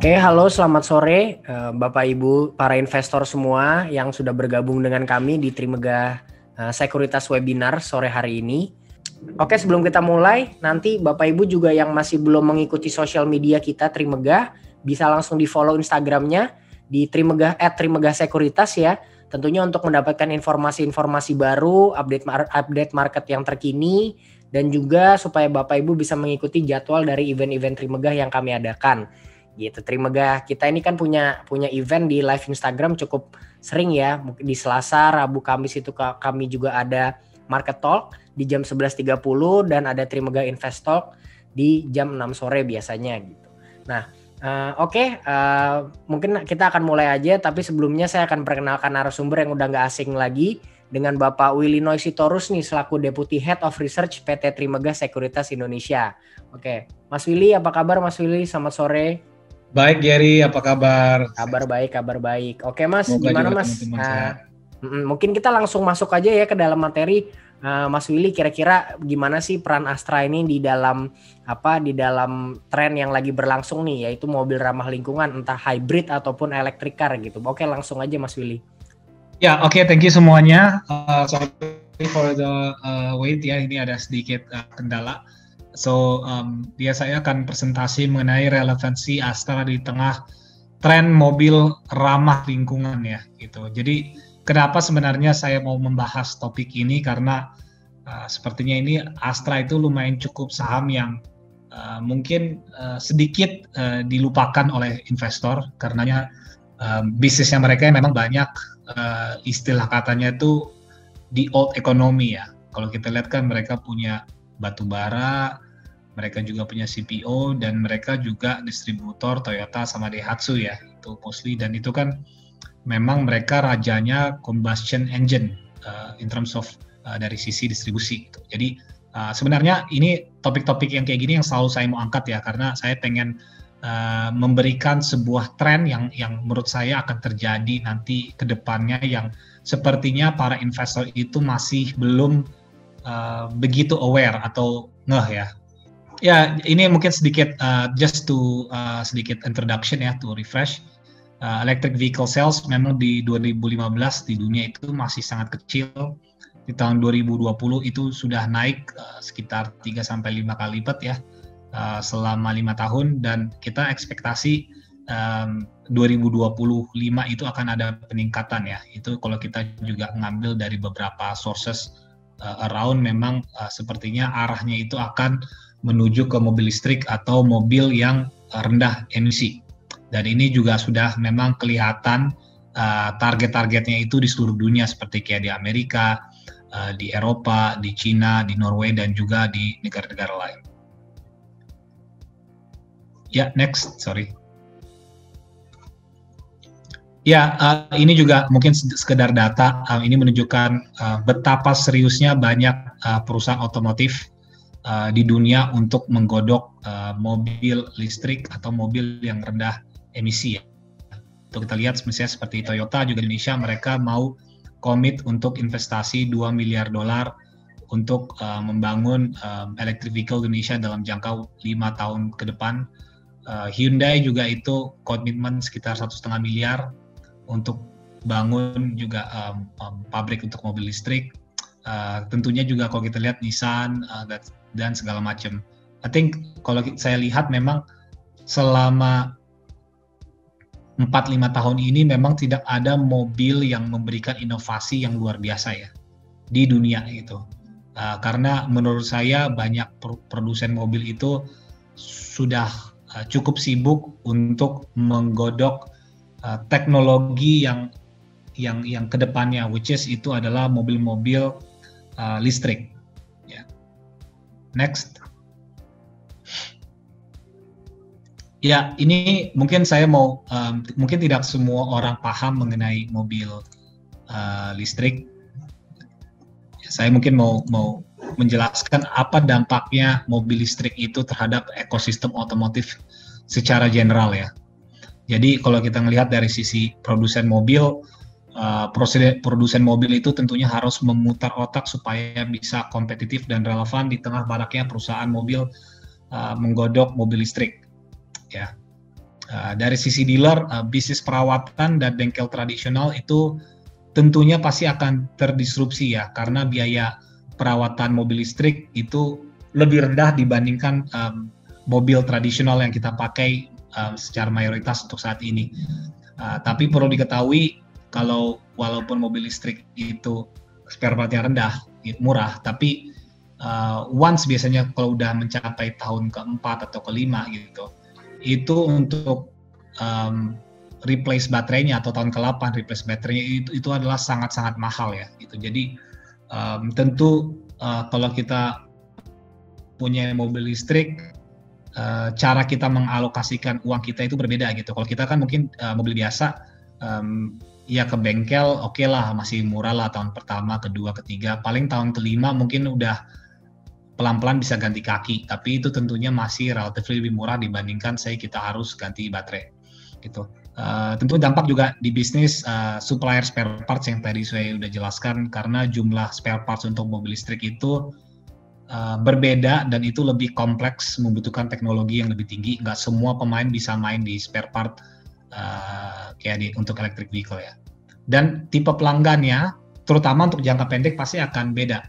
Oke, halo selamat sore Bapak Ibu para investor semua yang sudah bergabung dengan kami di Trimegah Sekuritas Webinar sore hari ini. Oke, sebelum kita mulai, nanti Bapak Ibu juga yang masih belum mengikuti sosial media kita Trimegah, bisa langsung di-follow Instagramnya di Trimegah Sekuritas ya. Tentunya untuk mendapatkan informasi-informasi baru, update market yang terkini, dan juga supaya Bapak Ibu bisa mengikuti jadwal dari event-event Trimegah yang kami adakan. Gitu. Trimegah kita ini kan punya event di live Instagram cukup sering ya, di Selasa, Rabu, Kamis itu kami juga ada Market Talk di jam 11.30 dan ada Trimegah Invest Talk di jam 6 sore biasanya gitu. Nah, mungkin kita akan mulai aja, tapi sebelumnya saya akan perkenalkan narasumber yang udah nggak asing lagi dengan Bapak Willy Sitorus nih selaku Deputy Head of Research PT Trimegah Sekuritas Indonesia. Oke, Mas Willy, apa kabar Mas Willy? Selamat sore. Baik Gary, apa kabar? Kabar baik. Oke Mas, Semoga gimana Mas? Mungkin kita langsung masuk aja ya ke dalam materi. Mas Willy, kira-kira gimana sih peran Astra ini di dalam tren yang lagi berlangsung nih, yaitu mobil ramah lingkungan, entah hybrid ataupun electric car gitu. Oke, langsung aja Mas Willy. Ya, oke, thank you semuanya. Sorry for the wait ya, ini ada sedikit kendala. So, saya akan presentasi mengenai relevansi Astra di tengah tren mobil ramah lingkungan ya, gitu. Jadi, kenapa sebenarnya saya mau membahas topik ini? Karena sepertinya ini Astra itu lumayan cukup saham yang mungkin sedikit dilupakan oleh investor, karenanya bisnisnya mereka memang banyak istilah katanya itu di old economy ya. Kalau kita lihat kan mereka punya batu bara, mereka juga punya CPO, dan mereka juga distributor Toyota sama Daihatsu ya, itu mostly, dan itu kan memang mereka rajanya combustion engine in terms of dari sisi distribusi gitu. Jadi sebenarnya ini topik-topik yang kayak gini yang selalu saya mau angkat ya, karena saya pengen memberikan sebuah tren yang menurut saya akan terjadi nanti ke depannya, yang sepertinya para investor itu masih belum begitu aware atau ngeh ya. Ya, ini mungkin sedikit sedikit introduction ya, to refresh. Electric vehicle sales memang di 2015 di dunia itu masih sangat kecil. Di tahun 2020 itu sudah naik sekitar 3-5 kali lipat ya, selama 5 tahun, dan kita ekspektasi 2025 itu akan ada peningkatan ya. Itu kalau kita juga ngambil dari beberapa sources around, memang sepertinya arahnya itu akan menuju ke mobil listrik atau mobil yang rendah emisi. Dan ini juga sudah memang kelihatan target-targetnya itu di seluruh dunia, seperti kayak di Amerika, di Eropa, di Cina, di Norway, dan juga di negara-negara lain. Ya, next, sorry. Ya, ini juga mungkin sekedar data. Ini menunjukkan betapa seriusnya banyak perusahaan otomotif di dunia untuk menggodok mobil listrik atau mobil yang rendah emisi ya. Untuk kita lihat misalnya seperti Toyota juga di Indonesia, mereka mau komit untuk investasi $2 miliar untuk membangun electric vehicle Indonesia dalam jangka 5 tahun ke depan. Hyundai juga itu komitmen sekitar 1,5 miliar untuk bangun juga pabrik untuk mobil listrik. Tentunya juga kalau kita lihat Nissan dan segala macam. I think kalau saya lihat memang selama 4-5 tahun ini memang tidak ada mobil yang memberikan inovasi yang luar biasa ya di dunia gitu. Karena menurut saya banyak produsen mobil itu sudah cukup sibuk untuk menggodok teknologi yang kedepannya, which is itu adalah mobil-mobil listrik. Ya. Next. Ya, ini mungkin saya mau, mungkin tidak semua orang paham mengenai mobil listrik. Saya mungkin mau menjelaskan apa dampaknya mobil listrik itu terhadap ekosistem otomotif secara general ya. Jadi kalau kita melihat dari sisi produsen mobil, produsen mobil itu tentunya harus memutar otak supaya bisa kompetitif dan relevan di tengah maraknya perusahaan mobil menggodok mobil listrik. Ya, Dari sisi dealer, bisnis perawatan dan bengkel tradisional itu tentunya pasti akan terdisrupsi ya, karena biaya perawatan mobil listrik itu lebih rendah dibandingkan mobil tradisional yang kita pakai secara mayoritas untuk saat ini. Tapi perlu diketahui kalau walaupun mobil listrik itu spare part-nya rendah, murah, tapi once biasanya kalau udah mencapai tahun keempat atau kelima gitu, itu untuk replace baterainya atau tahun ke-8 replace baterainya itu adalah sangat-sangat mahal ya gitu. Jadi tentu kalau kita punya mobil listrik, cara kita mengalokasikan uang kita itu berbeda gitu. Kalau kita kan mungkin mobil biasa, ya ke bengkel oke lah, masih murah lah tahun pertama, kedua, ketiga, paling tahun kelima mungkin udah pelan-pelan bisa ganti kaki, tapi itu tentunya masih relatif lebih murah dibandingkan kita harus ganti baterai gitu. Tentu dampak juga di bisnis supplier spare parts yang tadi saya udah jelaskan, karena jumlah spare parts untuk mobil listrik itu berbeda dan itu lebih kompleks, membutuhkan teknologi yang lebih tinggi. Nggak semua pemain bisa main di spare part untuk electric vehicle ya. Dan tipe pelanggannya, terutama untuk jangka pendek pasti akan beda.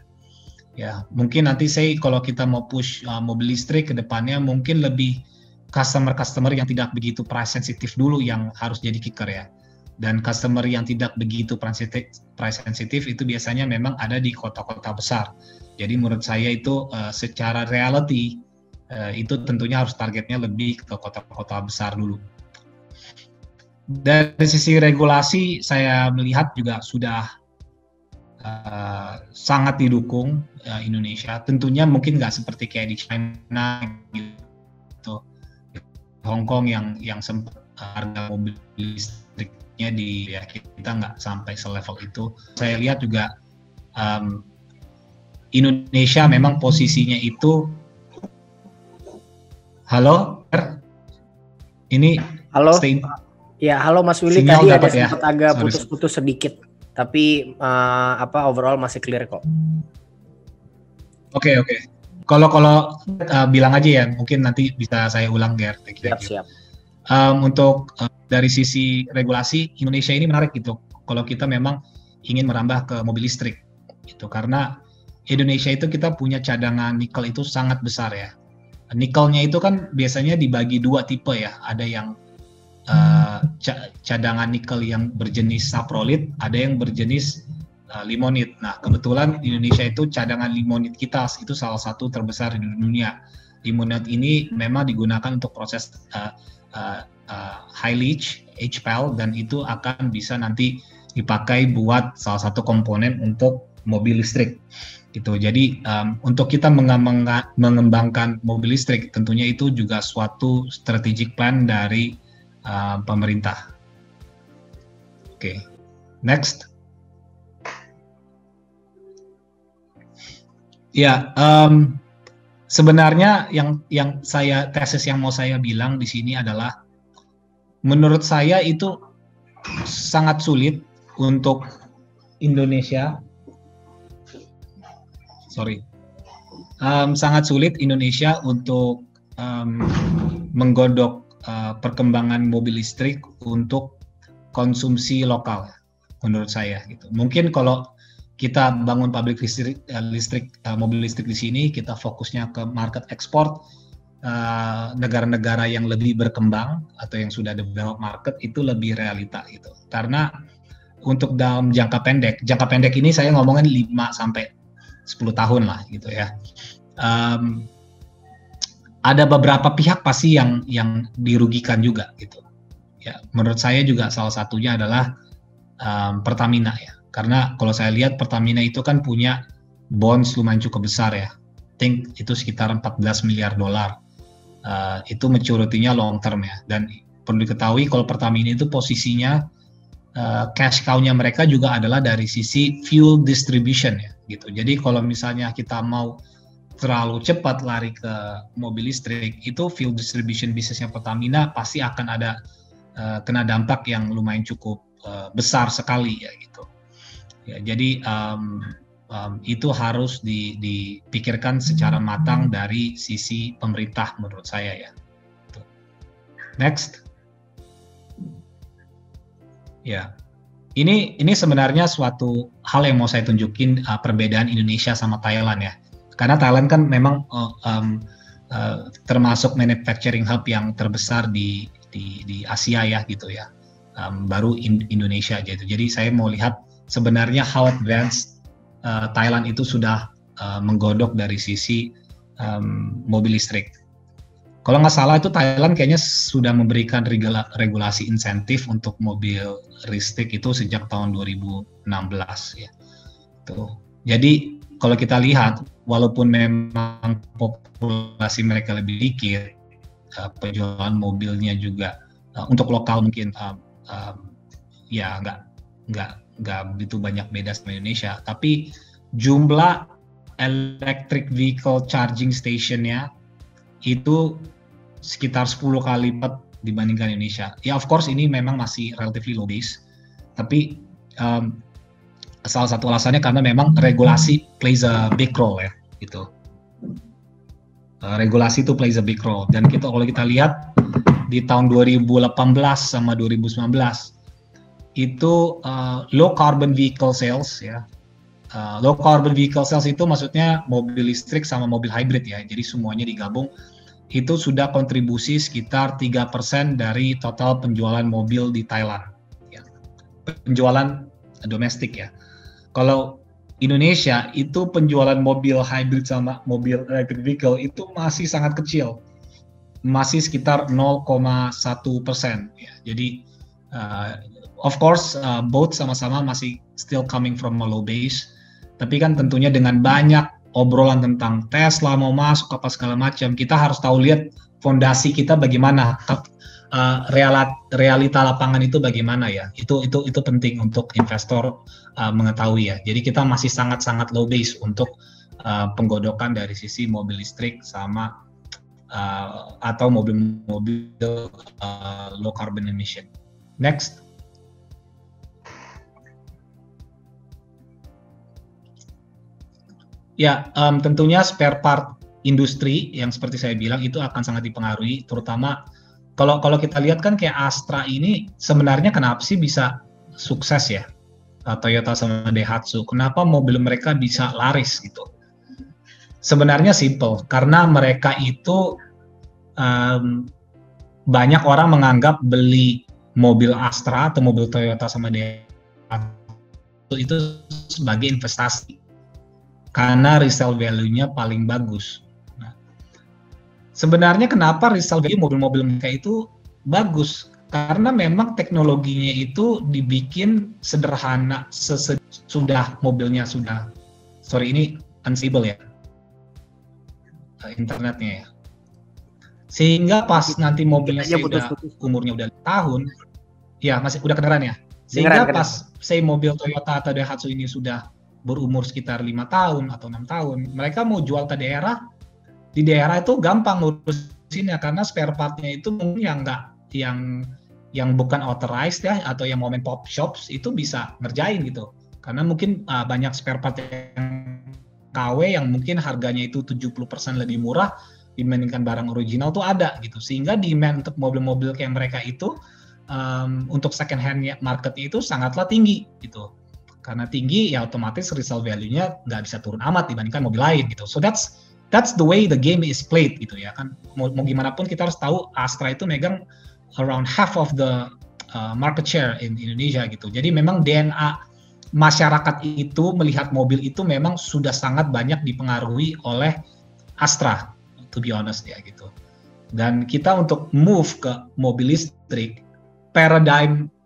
Ya, mungkin nanti kalau kita mau push mobil listrik ke depannya, mungkin lebih customer yang tidak begitu price sensitif dulu yang harus jadi kicker ya. Dan customer yang tidak begitu price sensitif itu biasanya memang ada di kota-kota besar. Jadi menurut saya itu secara reality itu tentunya harus targetnya lebih ke kota-kota besar dulu. Dari sisi regulasi saya melihat juga sudah sangat didukung Indonesia. Tentunya mungkin nggak seperti kayak di China gitu, Hong Kong yang sempat harga mobil listriknya kita nggak sampai selevel itu. Saya lihat juga Indonesia memang posisinya itu. Halo, ini halo. Ya, halo Mas Willy, tadi ada sempat agak putus-putus sedikit. Tapi overall masih clear kok. Oke. Kalau bilang aja ya, mungkin nanti bisa saya ulang Ger. Siap. Untuk dari sisi regulasi, Indonesia ini menarik gitu. Kalau kita memang ingin merambah ke mobil listrik, gitu. Karena Indonesia itu kita punya cadangan nikel itu sangat besar ya. Nikelnya itu kan biasanya dibagi dua tipe ya. Ada yang cadangan nikel yang berjenis saprolit, ada yang berjenis limonit. Nah, kebetulan Indonesia itu cadangan limonit kita itu salah satu terbesar di dunia. Limonit ini memang digunakan untuk proses high leach, HPAL, dan itu akan bisa nanti dipakai buat salah satu komponen untuk mobil listrik. Gitu. Jadi untuk kita mengembangkan mobil listrik, tentunya itu juga suatu strategic plan dari pemerintah. Oke. Next. Ya, sebenarnya yang tesis yang mau saya bilang di sini adalah, menurut saya itu sangat sulit untuk Indonesia. Sangat sulit Indonesia untuk menggodok perkembangan mobil listrik untuk konsumsi lokal, menurut saya gitu. Mungkin kalau kita bangun pabrik mobil listrik di sini, kita fokusnya ke market ekspor, negara-negara yang lebih berkembang atau yang sudah develop market itu lebih realita gitu. Karena untuk dalam jangka pendek ini saya ngomongin 5 sampai 10 tahun lah gitu ya. Ada beberapa pihak pasti yang dirugikan juga gitu. Ya, menurut saya juga salah satunya adalah Pertamina ya. Karena kalau saya lihat Pertamina itu kan punya bonds lumayan cukup besar ya. I think itu sekitar 14 miliar dolar. Itu maturity-nya long term ya. Dan perlu diketahui kalau Pertamina itu posisinya cash cow-nya mereka juga adalah dari sisi fuel distribution ya gitu. Jadi kalau misalnya kita mau terlalu cepat lari ke mobil listrik, itu fuel distribution bisnisnya Pertamina pasti akan ada kena dampak yang lumayan cukup besar sekali ya gitu. Ya, jadi itu harus dipikirkan secara matang dari sisi pemerintah menurut saya ya. Next. Ya, ini sebenarnya suatu hal yang mau saya tunjukin, perbedaan Indonesia sama Thailand ya. Karena Thailand kan memang termasuk manufacturing hub yang terbesar di Asia ya gitu ya. Baru Indonesia aja itu. Jadi saya mau lihat sebenarnya how advanced Thailand itu sudah menggodok dari sisi mobil listrik. Kalau nggak salah itu Thailand kayaknya sudah memberikan regulasi insentif untuk mobil listrik itu sejak tahun 2016 ya. Tuh. Jadi kalau kita lihat, walaupun memang populasi mereka lebih dikit, penjualan mobilnya juga untuk lokal mungkin ya nggak begitu banyak beda sama Indonesia. Tapi jumlah electric vehicle charging stationnya itu sekitar 10 kali lipat dibandingkan Indonesia. Ya of course ini memang masih relatively low base, tapi salah satu alasannya karena memang regulasi plays a big role ya gitu. Regulasi itu plays a big role, dan kalau kita lihat di tahun 2018 sama 2019 itu low carbon vehicle sales ya. Low carbon vehicle sales itu maksudnya mobil listrik sama mobil hybrid ya, jadi semuanya digabung. Itu sudah kontribusi sekitar 3% dari total penjualan mobil di Thailand. Ya. Penjualan domestik ya. Kalau Indonesia itu penjualan mobil hybrid sama mobil electric vehicle itu masih sangat kecil. Masih sekitar 0,1%. Ya. Jadi of course both sama-sama masih still coming from a low base. Tapi kan tentunya dengan banyak obrolan tentang Tesla mau masuk apa segala macam, kita harus tahu lihat fondasi kita bagaimana, realita lapangan itu bagaimana ya. Itu penting untuk investor mengetahui ya. Jadi kita masih sangat low base untuk penggodokan dari sisi mobil listrik sama atau mobil-mobil low carbon emission. Next. Ya, tentunya spare part industri yang seperti saya bilang itu akan sangat dipengaruhi, terutama kalau kita lihat kan kayak Astra ini sebenarnya kenapa sih bisa sukses ya, Toyota sama Daihatsu, kenapa mobil mereka bisa laris gitu? Sebenarnya simple, karena mereka itu banyak orang menganggap beli mobil Astra atau mobil Toyota sama Daihatsu itu sebagai investasi. Karena resale value-nya paling bagus. Nah, sebenarnya kenapa resale value mobil-mobil mereka itu bagus? Karena memang teknologinya itu dibikin sederhana, sudah mobilnya sudah, sorry ini unstable ya, internetnya ya. Sehingga pas nanti mobilnya umurnya udah tahun, ya masih udah kedengeran ya. Sehingga pas say mobil Toyota atau Daihatsu ini sudah berumur sekitar 5 tahun atau 6 tahun, mereka mau jual ke daerah, di daerah itu gampang ngurusinnya karena spare part-nya itu mungkin yang bukan authorized ya, atau yang mom and pop shops itu bisa ngerjain gitu. Karena mungkin banyak spare part yang KW yang mungkin harganya itu 70% lebih murah dibandingkan barang original tuh ada gitu. Sehingga demand untuk mobil-mobil kayak mereka itu untuk second hand marketnya itu sangatlah tinggi gitu. Karena tinggi ya otomatis resale value-nya nggak bisa turun amat dibandingkan mobil lain gitu. So that's the way the game is played gitu ya kan. Mau gimana pun kita harus tahu Astra itu megang around half of the market share in Indonesia gitu. Jadi memang DNA masyarakat itu melihat mobil itu memang sudah sangat banyak dipengaruhi oleh Astra, to be honest ya gitu. Dan kita untuk move ke mobil listrik,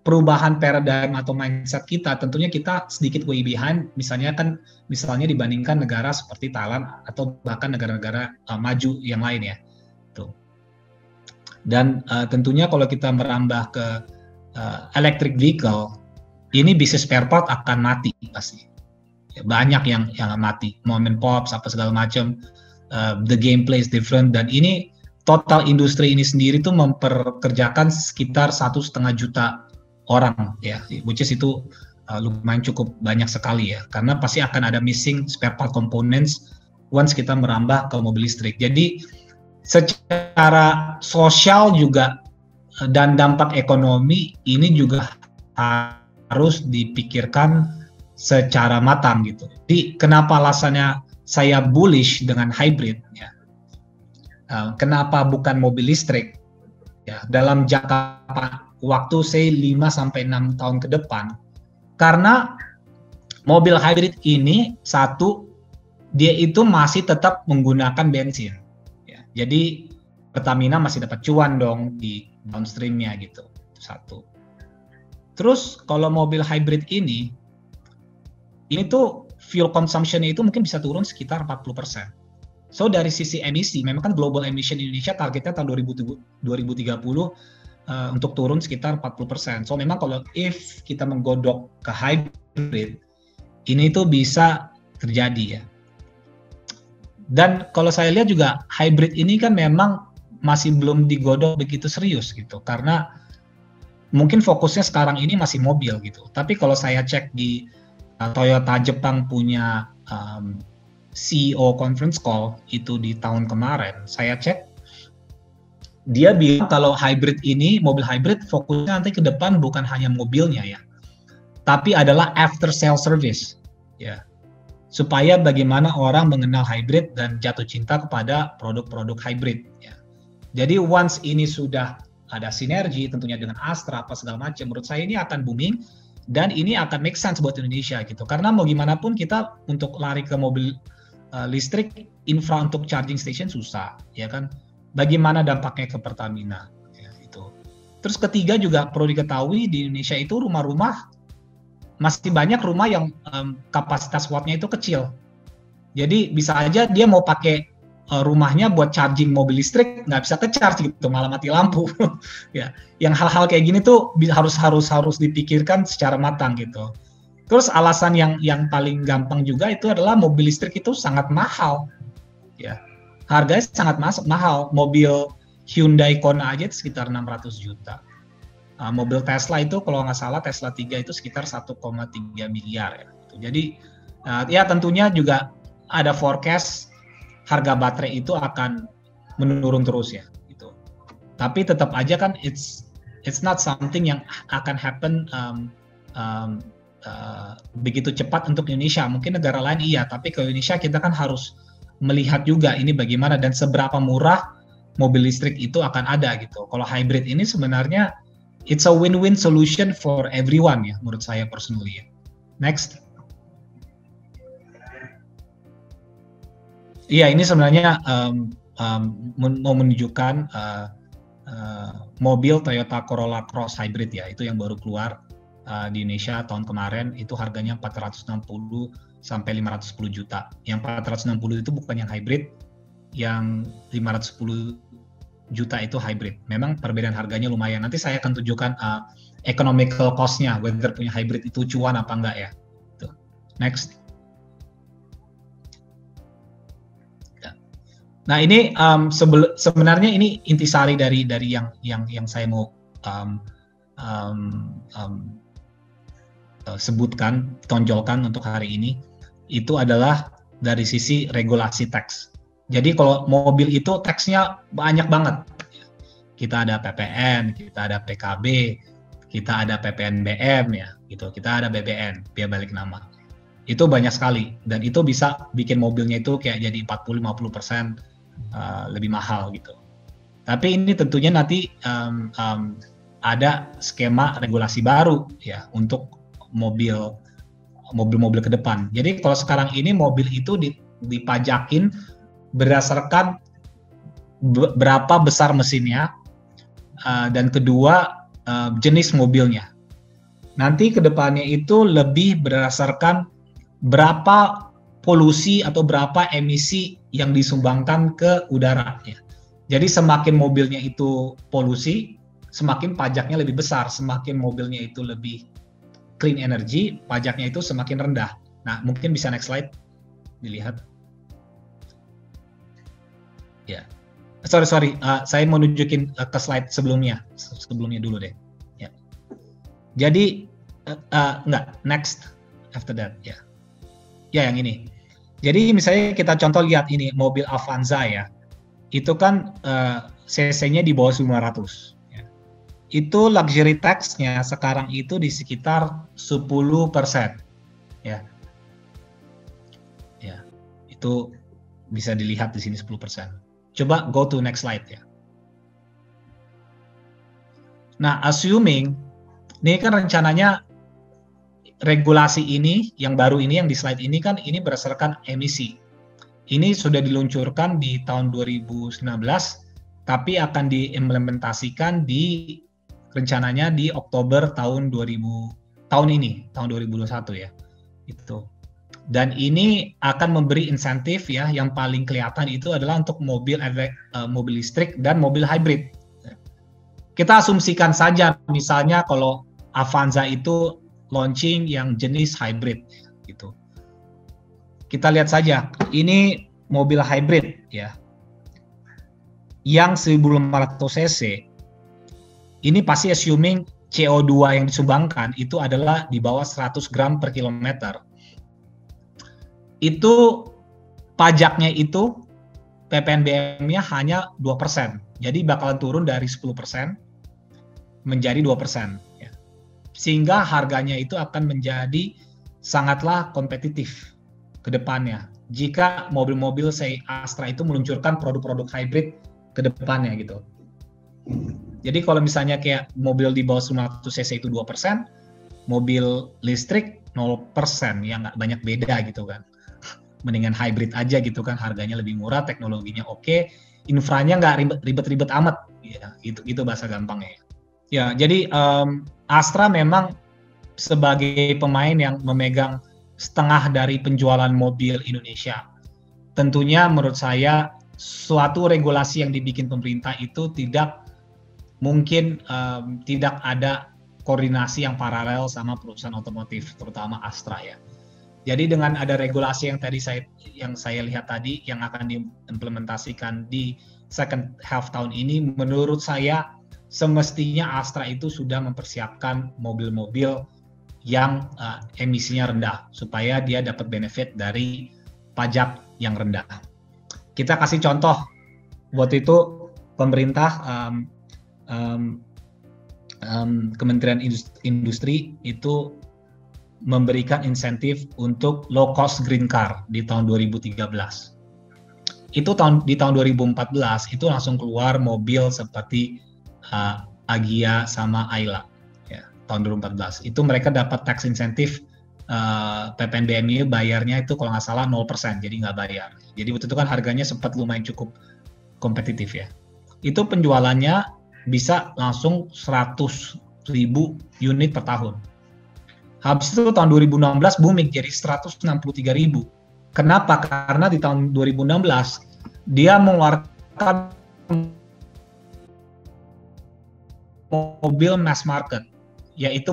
perubahan paradigm atau mindset kita, tentunya kita sedikit way behind, misalnya dibandingkan negara seperti Thailand atau bahkan negara-negara maju yang lain ya. Tuh. Dan tentunya kalau kita merambah ke electric vehicle, ini bisnis spare part akan mati pasti. Ya, banyak yang mati, mom and pops apa segala macam. The gameplay is different, dan ini total industri ini sendiri tuh memperkerjakan sekitar 1,5 juta orang ya, which is itu lumayan cukup banyak sekali ya, karena pasti akan ada missing spare part components once kita merambah ke mobil listrik. Jadi secara sosial juga dan dampak ekonomi ini juga harus dipikirkan secara matang gitu. Jadi kenapa alasannya saya bullish dengan hybrid ya? Kenapa bukan mobil listrik? Ya, dalam jangka waktu say 5-6 tahun ke depan, karena mobil hybrid ini satu, dia itu masih tetap menggunakan bensin. Ya, jadi Pertamina masih dapat cuan dong di downstreamnya gitu. Itu satu. Terus kalau mobil hybrid ini tuh fuel consumption-nya itu mungkin bisa turun sekitar 40%. So dari sisi emisi, memang kan global emission Indonesia targetnya tahun 2030 untuk turun sekitar 40%. So memang kalau if kita menggodok ke hybrid, ini tuh bisa terjadi ya. Dan kalau saya lihat juga hybrid ini kan memang masih belum digodok begitu serius gitu, karena mungkin fokusnya sekarang ini masih mobil gitu. Tapi kalau saya cek di Toyota Jepang punya CEO conference call itu di tahun kemarin, saya cek dia bilang kalau hybrid ini, mobil hybrid fokusnya nanti ke depan bukan hanya mobilnya ya, tapi adalah after sale service ya, supaya bagaimana orang mengenal hybrid dan jatuh cinta kepada produk-produk hybrid ya. Jadi once ini sudah ada sinergi tentunya dengan Astra apa segala macam, menurut saya ini akan booming dan ini akan make sense buat Indonesia gitu. Karena mau gimana pun kita untuk lari ke mobil listrik, infra untuk charging station susah, ya kan? Bagaimana dampaknya ke Pertamina? Ya, itu. Terus ketiga juga perlu diketahui di Indonesia itu rumah-rumah masih banyak rumah yang kapasitas wattnya itu kecil. Jadi bisa aja dia mau pakai rumahnya buat charging mobil listrik nggak bisa ke-charge gitu, malah mati lampu. Ya, yang hal-hal kayak gini tuh harus dipikirkan secara matang gitu. Terus alasan yang paling gampang juga itu adalah mobil listrik itu sangat mahal. Ya. Harganya sangat mahal. Mobil Hyundai Kona aja sekitar 600 juta. Mobil Tesla itu kalau nggak salah Tesla 3 itu sekitar 1,3 miliar ya. Jadi ya tentunya juga ada forecast harga baterai itu akan menurun terus ya gitu. Tapi tetap aja kan it's not something yang akan happen begitu cepat untuk Indonesia. Mungkin negara lain iya, tapi ke Indonesia kita kan harus melihat juga ini bagaimana dan seberapa murah mobil listrik itu akan ada gitu. Kalau hybrid ini sebenarnya it's a win-win solution for everyone ya menurut saya personally ya. Next. Iya, ini sebenarnya mau menunjukkan mobil Toyota Corolla Cross Hybrid ya, itu yang baru keluar di Indonesia tahun kemarin, itu harganya 460 sampai 510 juta. Yang 460 itu bukan yang hybrid, yang 510 juta itu hybrid. Memang perbedaan harganya lumayan. Nanti saya akan tunjukkan economical cost-nya, whether punya hybrid itu cuan apa enggak ya. Tuh. Next. Nah ini sebenarnya ini intisari dari yang saya mau sebutkan, tonjolkan untuk hari ini, itu adalah dari sisi regulasi teks. Jadi kalau mobil itu teksnya banyak banget. Kita ada PPN, kita ada PKB, kita ada PPNBM ya, gitu. Kita ada BBN, biaya balik nama. Itu banyak sekali dan itu bisa bikin mobilnya itu kayak jadi 40-50% lebih mahal gitu. Tapi ini tentunya nanti ada skema regulasi baru ya untuk mobil-mobil ke depan. Jadi kalau sekarang ini mobil itu dipajakin berdasarkan berapa besar mesinnya dan kedua jenis mobilnya. Nanti ke depannya itu lebih berdasarkan berapa polusi atau berapa emisi yang disumbangkan ke udara ya. Jadi semakin mobilnya itu polusi, semakin pajaknya lebih besar. Semakin mobilnya itu lebih clean energy, pajaknya itu semakin rendah. Nah, mungkin bisa next slide dilihat. Ya, sorry, saya mau nunjukin ke slide sebelumnya dulu deh. Ya. Jadi enggak, next after that ya. Ya yang ini. Jadi misalnya kita contoh lihat ini mobil Avanza ya, itu kan cc-nya di bawah 500. Ya. itu luxury tax-nya sekarang itu di sekitar 10%. Ya. Ya. Itu bisa dilihat di sini 10%. Coba go to next slide ya. Nah, assuming ini kan rencananya regulasi ini yang baru ini yang di slide ini kan ini berdasarkan emisi. Ini sudah diluncurkan di tahun 2019 tapi akan diimplementasikan di rencananya di Oktober tahun 2021 ya. Itu. Dan ini akan memberi insentif ya, yang paling kelihatan itu adalah untuk mobil listrik dan mobil hybrid. Kita asumsikan saja misalnya kalau Avanza itu launching yang jenis hybrid gitu. Kita lihat saja, ini mobil hybrid ya. Yang 1500 cc. Ini pasti assuming CO2 yang disumbangkan itu adalah di bawah 100 gram per kilometer. Itu pajaknya itu PPNBM-nya hanya 2%. Jadi bakalan turun dari 10% menjadi 2%. Ya. Sehingga harganya itu akan menjadi sangatlah kompetitif ke depannya. Jika mobil-mobil say Astra itu meluncurkan produk-produk hybrid ke depannya gitu. Jadi kalau misalnya kayak mobil di bawah 100 cc itu 2%, mobil listrik 0%, ya nggak banyak beda gitu kan. Mendingan hybrid aja gitu kan, harganya lebih murah, teknologinya oke, infranya nggak ribet-ribet amat, ya, itu bahasa gampangnya. Ya, jadi Astra memang sebagai pemain yang memegang setengah dari penjualan mobil Indonesia. Tentunya menurut saya suatu regulasi yang dibikin pemerintah itu tidak mungkin tidak ada koordinasi yang paralel sama perusahaan otomotif, terutama Astra ya. Jadi dengan ada regulasi yang saya lihat tadi yang akan diimplementasikan di second half tahun ini, menurut saya semestinya Astra itu sudah mempersiapkan mobil-mobil yang emisinya rendah supaya dia dapat benefit dari pajak yang rendah. Kita kasih contoh, waktu itu pemerintah Kementerian Industri itu memberikan insentif untuk low cost green car di tahun 2013. Itu di tahun 2014 itu langsung keluar mobil seperti Agya sama Ayla ya, tahun 2014. Itu mereka dapat tax insentif PPNBM bayarnya itu kalau nggak salah 0%, jadi nggak bayar. Jadi waktu itu kan harganya sempat lumayan cukup kompetitif ya. Itu penjualannya bisa langsung 100.000 unit per tahun. Habis itu tahun 2016 booming jadi 163.000. Kenapa? Karena di tahun 2016 dia mengeluarkan mobil mass market, yaitu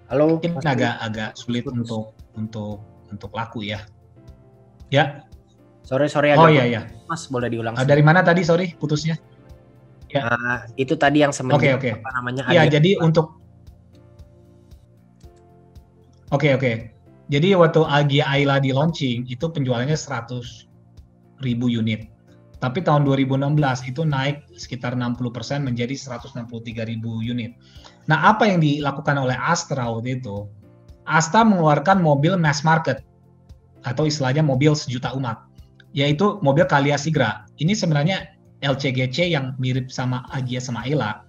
Halo, mungkin agak sulit untuk laku ya. Ya. Sorry agak. Oh iya. Mas, boleh diulang? Dari mana tadi? Sorry, putusnya. Ya. Itu tadi yang semenjak okay. apa namanya? Ya, jadi untuk Oke. Jadi waktu Agya Ayla di launching itu penjualannya 100.000 unit. Tapi tahun 2016 itu naik sekitar 60% menjadi 163.000 unit. Nah, apa yang dilakukan oleh Astra waktu itu? Astra mengeluarkan mobil mass market atau istilahnya mobil sejuta umat, yaitu mobil Calia Sigra. Ini sebenarnya LCGC yang mirip sama Agya sama Ayla,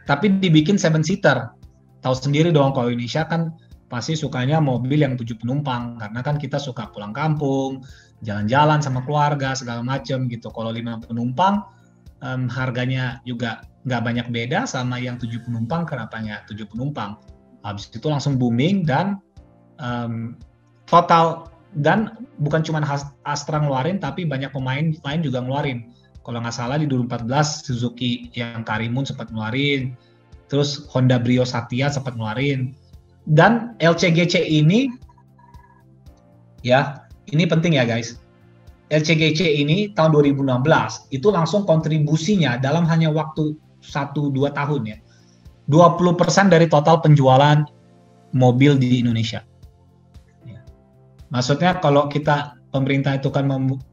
tapi dibikin 7-seater. Tahu sendiri dong kalau Indonesia kan pasti sukanya mobil yang 7 penumpang, karena kan kita suka pulang kampung, jalan-jalan sama keluarga, segala macam gitu. Kalau 5 penumpang, harganya juga nggak banyak beda sama yang 7 penumpang, kenapa nggak 7 penumpang? Habis itu langsung booming dan total, dan bukan cuma Astra ngeluarin, tapi banyak pemain lain juga ngeluarin. Kalau nggak salah di 2014 Suzuki yang Karimun sempat ngeluarin, terus Honda Brio Satya sempat ngeluarin. Dan LCGC ini, ya, ini penting ya guys. LCGC ini tahun 2016 itu langsung kontribusinya dalam hanya waktu 1-2 tahun ya, 20% dari total penjualan mobil di Indonesia. Ya. Maksudnya kalau pemerintah itu kan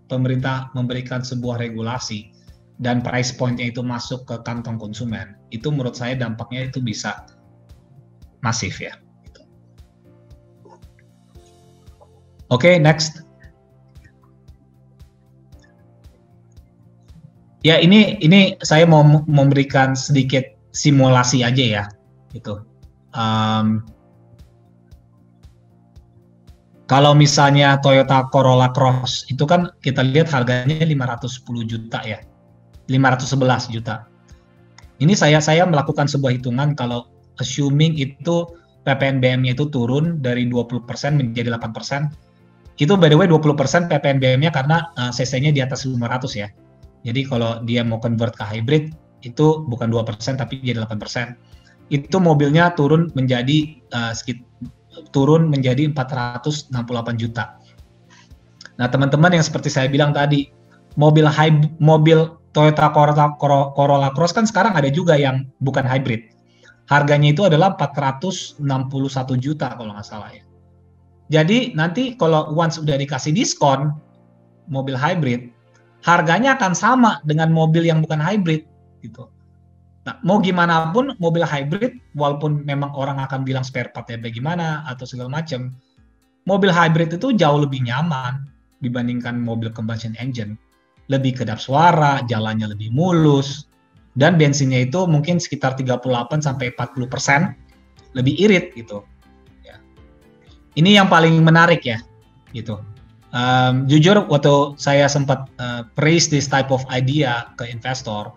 pemerintah memberikan sebuah regulasi, dan price point-nya itu masuk ke kantong konsumen, itu menurut saya dampaknya itu bisa masif ya. Oke, next. Ya, ini saya mau memberikan sedikit simulasi aja ya, gitu. Kalau misalnya Toyota Corolla Cross itu kan kita lihat harganya 510 juta ya, 511 juta. Ini saya melakukan sebuah hitungan kalau assuming itu PPNBM-nya itu turun dari 20% menjadi 8%. Itu by the way 20% PPNBM-nya karena cc-nya di atas 500 ya. Jadi kalau dia mau convert ke hybrid itu bukan 2% tapi jadi 8%. Itu mobilnya turun menjadi turun menjadi 468 juta. Nah, teman-teman yang seperti saya bilang tadi, mobil Toyota Corolla Cross kan sekarang ada juga yang bukan hybrid. Harganya itu adalah 461 juta kalau nggak salah ya. Jadi nanti kalau once udah dikasih diskon mobil hybrid, harganya akan sama dengan mobil yang bukan hybrid gitu. Nah, mau gimana pun mobil hybrid, walaupun memang orang akan bilang spare part-nya bagaimana atau segala macam, mobil hybrid itu jauh lebih nyaman dibandingkan mobil combustion engine. Lebih kedap suara, jalannya lebih mulus, dan bensinnya itu mungkin sekitar 38-40% lebih irit gitu. Ya. Ini yang paling menarik ya, gitu. Jujur waktu saya sempat praise this type of idea ke investor,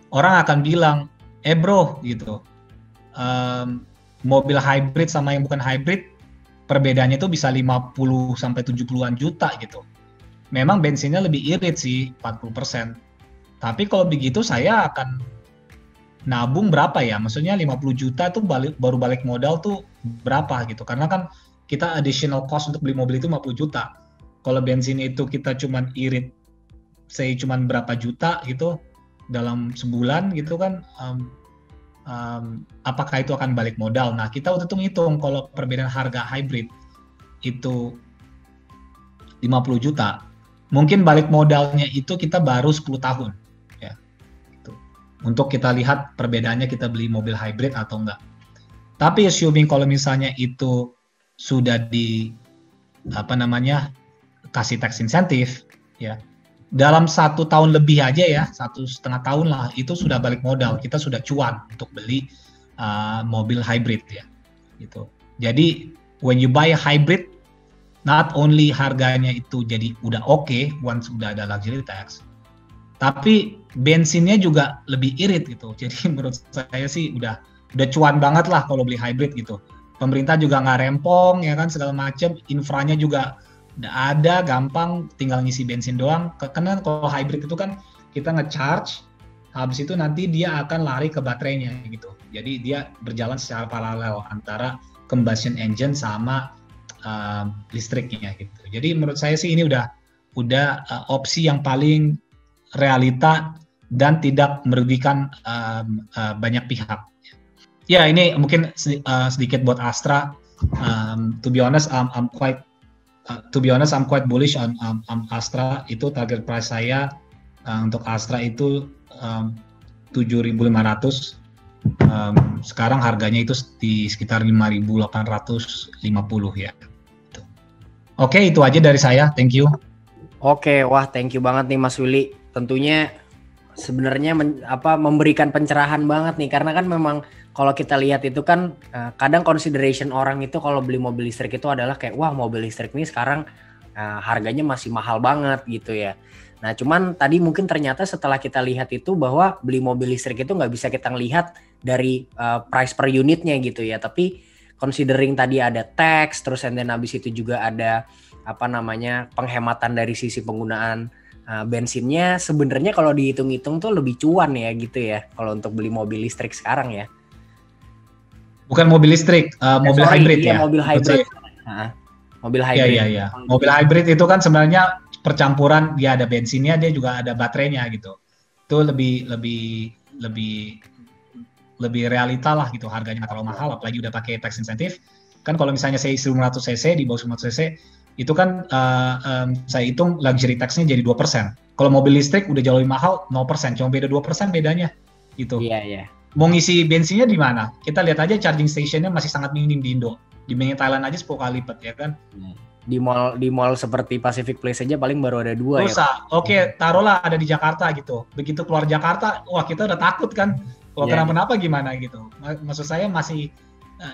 orang akan bilang, bro gitu, mobil hybrid sama yang bukan hybrid perbedaannya itu bisa 50-70-an juta gitu. Memang bensinnya lebih irit sih 40%. Tapi kalau begitu saya akan nabung berapa ya? Maksudnya 50 juta tuh baru balik modal tuh berapa gitu. Karena kan kita additional cost untuk beli mobil itu 50 juta. Kalau bensin itu kita cuman irit say cuman berapa juta gitu dalam sebulan gitu kan, apakah itu akan balik modal? Nah, kita waktu itu ngitung kalau perbedaan harga hybrid itu 50 juta, mungkin balik modalnya itu kita baru 10 tahun ya. Gitu. Untuk kita lihat perbedaannya kita beli mobil hybrid atau enggak. Tapi assuming kalau misalnya itu sudah kasih tax insentif ya, dalam 1 tahun lebih aja ya, 1,5 tahun lah, itu sudah balik modal, kita sudah cuan untuk beli mobil hybrid ya, gitu. Jadi when you buy a hybrid, not only harganya itu jadi udah oke, once udah ada luxury tax, tapi bensinnya juga lebih irit gitu. Jadi menurut saya sih udah cuan banget lah kalau beli hybrid gitu. Pemerintah juga nggak rempong ya kan, segala macam, infranya juga udah ada, gampang, tinggal ngisi bensin doang. Karena kalau hybrid itu kan kita nge-charge, habis itu nanti dia akan lari ke baterainya gitu. Jadi dia berjalan secara paralel antara combustion engine sama listriknya gitu. Jadi menurut saya sih ini udah opsi yang paling realita dan tidak merugikan banyak pihak. Ya, ini mungkin sedikit buat Astra. To be honest, I'm quite bullish on Astra. Itu target price saya untuk Astra itu 7.500. Sekarang harganya itu di sekitar 5.850 ya. Oke, itu aja dari saya. Thank you. Oke, wah thank you banget nih Mas Willy. Tentunya sebenarnya memberikan pencerahan banget nih, karena kan memang kalau kita lihat itu kan kadang consideration orang itu kalau beli mobil listrik itu adalah kayak wah mobil listrik nih sekarang harganya masih mahal banget gitu ya. Nah cuman tadi mungkin ternyata setelah kita lihat itu bahwa beli mobil listrik itu nggak bisa kita lihat dari price per unitnya gitu ya, tapi considering tadi ada tax, terus and then habis itu juga ada penghematan dari sisi penggunaan bensinnya, sebenarnya kalau dihitung-hitung tuh lebih cuan ya gitu ya kalau untuk beli mobil listrik sekarang ya. Bukan mobil listrik, mobil hybrid ya. Mobil hybrid. Mobil hybrid. Iya. Mobil hybrid itu kan sebenarnya percampuran, dia ada bensinnya, dia juga ada baterainya gitu. Itu lebih realita lah gitu, harganya nggak terlalu mahal, apalagi udah pakai tax insentif. Kan kalau misalnya saya 1.500 cc, di bawah 1.500 cc, itu kan saya hitung luxury tax-nya jadi 2%. Kalau mobil listrik udah jauh lebih mahal 0%, cuma beda 2% bedanya gitu. Iya, iya. Mau ngisi bensinnya di mana? Kita lihat aja charging station-nya masih sangat minim di Indo. Dibanding Thailand aja 10 kali lipat ya kan. Di mall seperti Pacific Place aja paling baru ada 2 ya. Oke, taruhlah ada di Jakarta gitu. Begitu keluar Jakarta, wah kita udah takut kan. Kalau kenapa-napa gimana gitu. Maksud saya masih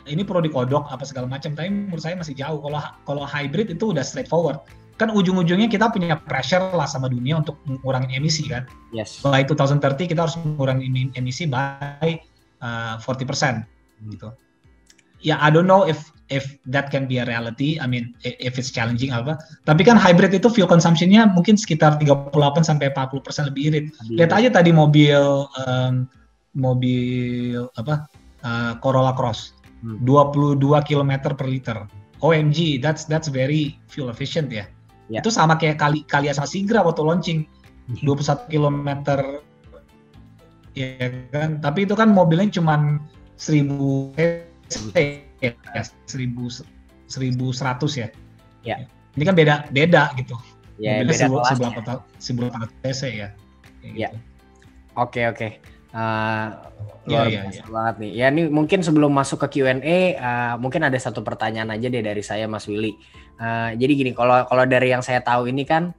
ini perlu dikodok apa segala macam, tapi menurut saya masih jauh. Kalau hybrid itu udah straightforward. Kan ujung-ujungnya kita punya pressure lah sama dunia untuk mengurangi emisi kan. Yes. By 2030 kita harus mengurangi emisi by 40% gitu. Ya, I don't know if that can be a reality. I mean, if it's challenging apa. Tapi kan hybrid itu fuel consumption-nya mungkin sekitar 38-40% lebih irit. Lihat aja tadi mobil Corolla Cross. 22 km per liter. OMG, that's very fuel efficient ya. Yeah. Itu sama kayak Kalia sama Sigra waktu launching. 21 km ya kan. Tapi itu kan mobilnya cuma 1100 ya. Ya. Ini kan beda gitu. Ya, mobilnya 1800 cc ya. Ya. Gitu. Oke. Luar biasa banget nih. Ya, ini mungkin sebelum masuk ke Q&A, mungkin ada satu pertanyaan aja deh dari saya, Mas Willy. Jadi gini, kalau dari yang saya tahu ini kan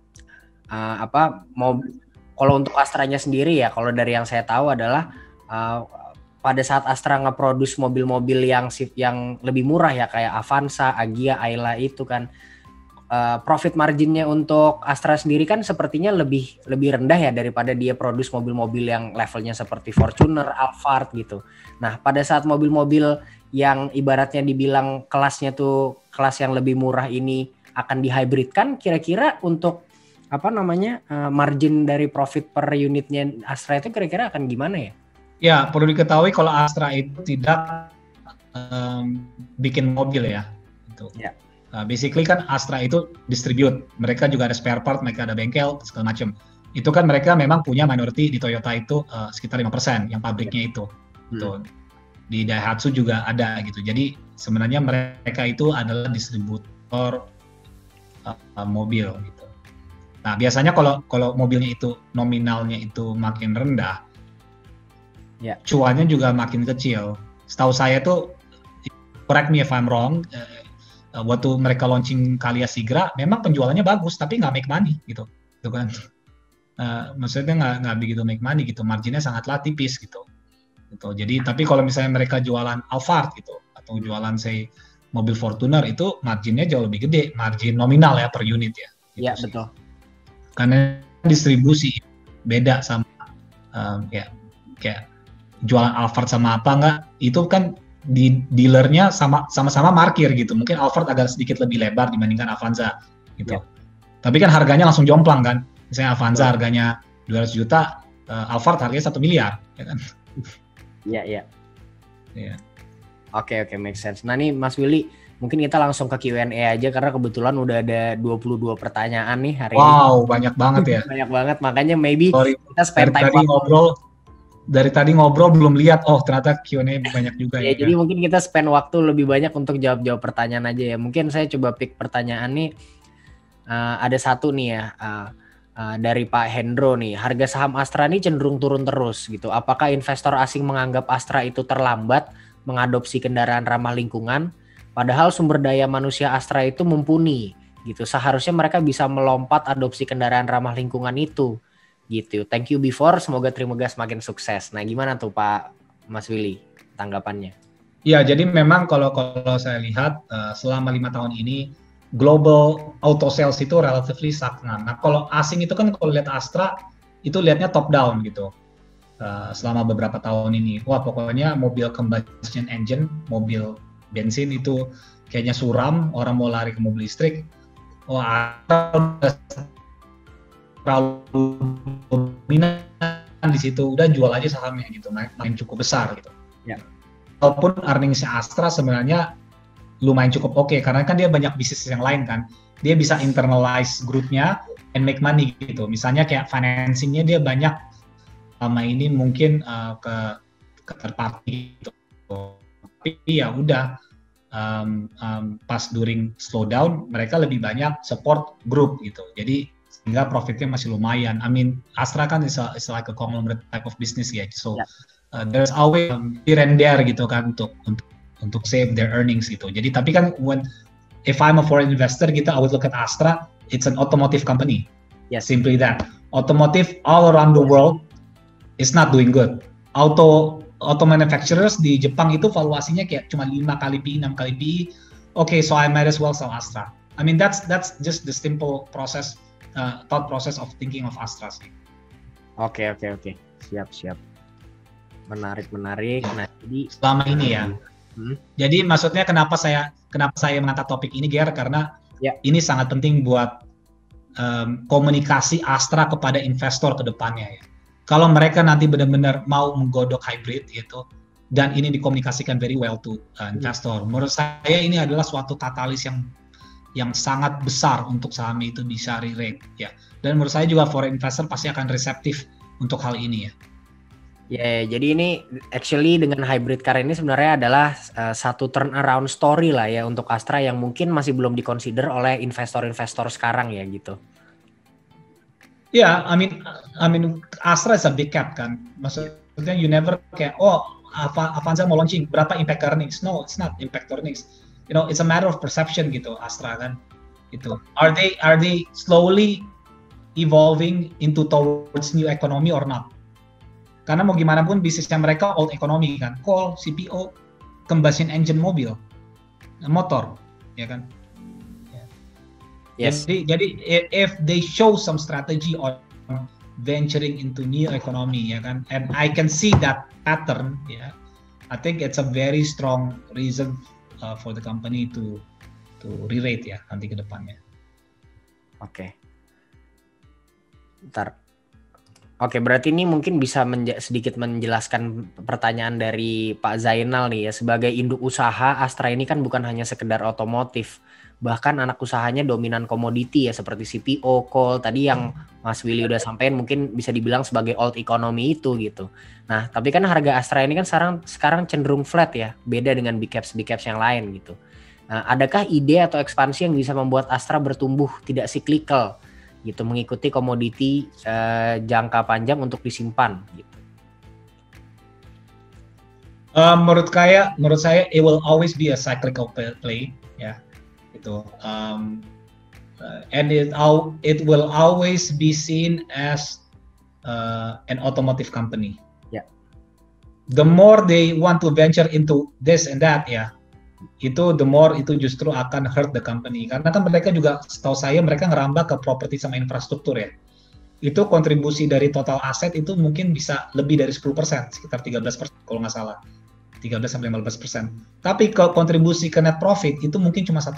kalau untuk Astra-nya sendiri ya, kalau dari yang saya tahu adalah pada saat Astra nge-produce mobil-mobil yang lebih murah ya, kayak Avanza, Agya, Ayla itu kan, profit marginnya untuk Astra sendiri kan sepertinya lebih rendah ya daripada dia produce mobil-mobil yang levelnya seperti Fortuner, Alphard gitu. Nah, pada saat mobil-mobil yang ibaratnya dibilang kelasnya tuh kelas yang lebih murah ini akan dihybridkan, kira-kira untuk margin dari profit per unitnya Astra itu kira-kira akan gimana ya? Ya, perlu diketahui kalau Astra itu tidak bikin mobil ya. Gitu. Ya. Basically kan Astra itu distribute, mereka juga ada spare part, mereka ada bengkel segala macam. Itu kan mereka memang punya minority di Toyota itu sekitar 5% yang pabriknya itu. Gitu. Di Daihatsu juga ada gitu. Jadi sebenarnya mereka itu adalah distributor mobil gitu. Nah, biasanya kalau mobilnya itu nominalnya itu makin rendah, cuannya juga makin kecil. Setahu saya tuh, correct me if I'm wrong, waktu mereka launching Kalia Sigra, memang penjualannya bagus, tapi nggak make money gitu kan. Maksudnya nggak begitu make money gitu, marginnya sangatlah tipis gitu. Jadi, tapi kalau misalnya mereka jualan Alphard gitu, atau jualan mobil Fortuner, itu marginnya jauh lebih gede, margin nominal ya per unit ya. Iya gitu betul. Karena distribusi beda sama kayak jualan Alphard sama apa nggak, itu kan di dealernya sama-sama markir gitu. Mungkin Alphard agak sedikit lebih lebar dibandingkan Avanza gitu. Tapi kan harganya langsung jomplang kan. Misalnya Avanza harganya 200 juta, Alphard harganya 1 miliar ya kan. Iya. Oke, make sense. Nah nih Mas Willy, mungkin kita langsung ke Q&A aja karena kebetulan udah ada 22 pertanyaan nih hari ini. Wow, banyak banget ya. Banyak banget, makanya maybe kita spend time dari tadi ngobrol belum lihat, ternyata Q&A banyak juga ya. Jadi mungkin kita spend waktu lebih banyak untuk jawab pertanyaan aja ya. Mungkin saya coba pick pertanyaan nih. Ada satu nih ya, dari Pak Hendro nih. Harga saham Astra ini cenderung turun terus gitu. Apakah investor asing menganggap Astra itu terlambat mengadopsi kendaraan ramah lingkungan? Padahal sumber daya manusia Astra itu mumpuni gitu. Seharusnya mereka bisa melompat adopsi kendaraan ramah lingkungan itu. Gitu. Thank you before, semoga Trimegas makin sukses. Nah, gimana tuh Pak Mas Willy tanggapannya? Ya, jadi memang kalau saya lihat selama 5 tahun ini global auto sales itu relatively stagnan. Nah, kalau asing itu kan kalau lihat Astra itu lihatnya top down gitu. Selama beberapa tahun ini, wah pokoknya mobil combustion engine, mobil bensin itu kayaknya suram, orang mau lari ke mobil listrik. Wah, terlalu dominan di situ, udah jual aja sahamnya gitu, main cukup besar gitu. Ya. Walaupun earningsnya Astra sebenarnya lumayan cukup oke, karena kan dia banyak bisnis yang lain kan, dia bisa internalize growth-nya and make money gitu. Misalnya kayak financing-nya dia banyak sama ini mungkin ke third party gitu. Tapi ya udah pas during slowdown mereka lebih banyak support group gitu. Jadi sehingga profitnya masih lumayan. I mean Astra kan is like a conglomerate type of business ya. So there's always here and there gitu kan untuk save their earnings gitu. Jadi tapi kan if I'm a foreign investor gitu, I would look at Astra. It's an automotive company. Yes. Simply that. Automotive all around the world is not doing good. Auto manufacturers di Jepang itu valuasinya kayak cuma 5 kali PE, 6 kali PE. Okay, so I might as well sell Astra. I mean that's just the simple process, thought process of thinking of Astra sih. Oke. Siap. Menarik. Nah, jadi selama ini ya. Jadi maksudnya kenapa saya mengangkat topik ini, Ger, karena ini sangat penting buat komunikasi Astra kepada investor ke depannya ya. Kalau mereka nanti benar-benar mau menggodok hybrid gitu, dan ini dikomunikasikan very well to investor, menurut saya ini adalah suatu katalis yang sangat besar untuk saham itu bisa re-rate ya. Dan menurut saya juga foreign investor pasti akan reseptif untuk hal ini ya. Ya, jadi ini actually dengan hybrid car ini sebenarnya adalah satu turnaround story lah ya untuk Astra yang mungkin masih belum dikonsider oleh investor-investor sekarang ya gitu. Ya, I mean Astra is a big cap kan. Maksudnya you never kayak Avanza mau launching berapa impact earnings? No, it's not impact earnings. You know, it's a matter of perception gitu Astra kan. Gitu. Are they slowly evolving towards new economy or not? Karena mau gimana pun bisnisnya mereka old economy kan, coal, CPO, combustion engine mobil, motor, ya kan. Yes. Jadi if they show some strategy on venturing into new economy, ya kan, and I can see that pattern, ya, I think it's a very strong reason for the company to re-rate ya nanti ke depannya. Oke. Bentar. Oke, berarti ini mungkin bisa sedikit menjelaskan pertanyaan dari Pak Zainal nih ya. Sebagai induk usaha, Astra ini kan bukan hanya sekedar otomotif. Bahkan anak usahanya dominan komoditi ya, seperti CPO, coal. Tadi yang Mas Willy udah sampaikan mungkin bisa dibilang sebagai old economy itu gitu. Nah, tapi kan harga Astra ini kan sekarang cenderung flat ya. Beda dengan big caps yang lain gitu. Nah, adakah ide atau ekspansi yang bisa membuat Astra bertumbuh tidak cyclical gitu, mengikuti komoditi jangka panjang untuk disimpan gitu. Menurut saya it will always be a cyclical play ya gitu. And it will always be seen as an automotive company. Yeah. The more they want to venture into this and that ya, itu the more itu justru akan hurt the company, karena kan mereka juga, setahu saya mereka ngerambah ke properti sama infrastruktur ya. Itu kontribusi dari total aset itu mungkin bisa lebih dari 10%, sekitar 13% kalau nggak salah, 13-15%. Tapi ke kontribusi ke net profit itu mungkin cuma 1%.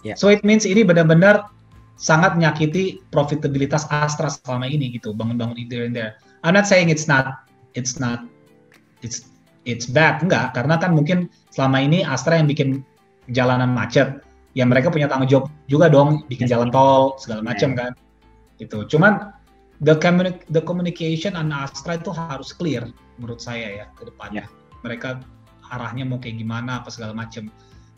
Yeah. So it means ini benar-benar sangat menyakiti profitabilitas Astra selama ini gitu, bangun-bangun here and there. I'm not saying it's bad, enggak, karena kan mungkin selama ini Astra yang bikin jalanan macet, ya mereka punya tanggung jawab juga dong, bikin jalan tol segala macam kan, gitu. Cuman the communication on Astra itu harus clear menurut saya ya ke depannya. Mereka arahnya mau kayak gimana apa segala macam.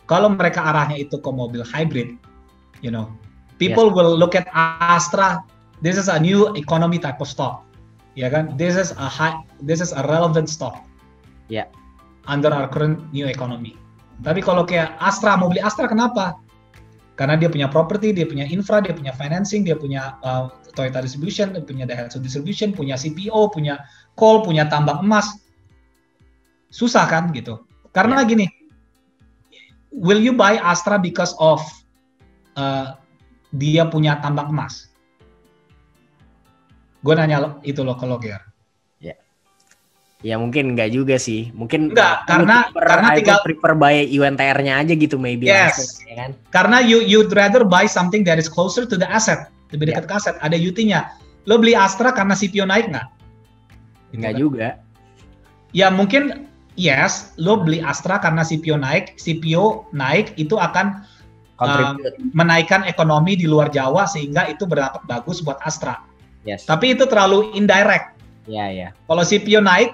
Kalau mereka arahnya itu ke mobil hybrid, you know, people will look at Astra. This is a new economy type of stock, ya kan? This is a relevant stock. Ya. Under our current new economy. Tapi kalau kayak Astra, mau beli Astra kenapa? Karena dia punya property, dia punya infra, dia punya financing, dia punya Toyota Distribution, dia punya Daihatsu Distribution, punya CPO, punya coal, punya tambang emas. Susah kan gitu. Karena gini, will you buy Astra because of dia punya tambang emas? Gue nanya itu loh kalau Ger. Ya mungkin enggak juga sih. Mungkin enggak, karena tinggal prefer buy UNTR-nya aja gitu maybe. Yes. Langsung, ya kan? Karena you'd rather buy something that is closer to the asset, lebih dekat ke aset, ada UT-nya. Lo beli Astra karena CPO naik nggak? Enggak juga. Ya mungkin yes, lo beli Astra karena CPO naik itu akan menaikkan ekonomi di luar Jawa sehingga itu berdampak bagus buat Astra. Yes. Tapi itu terlalu indirect. Ya. Kalau CPO naik,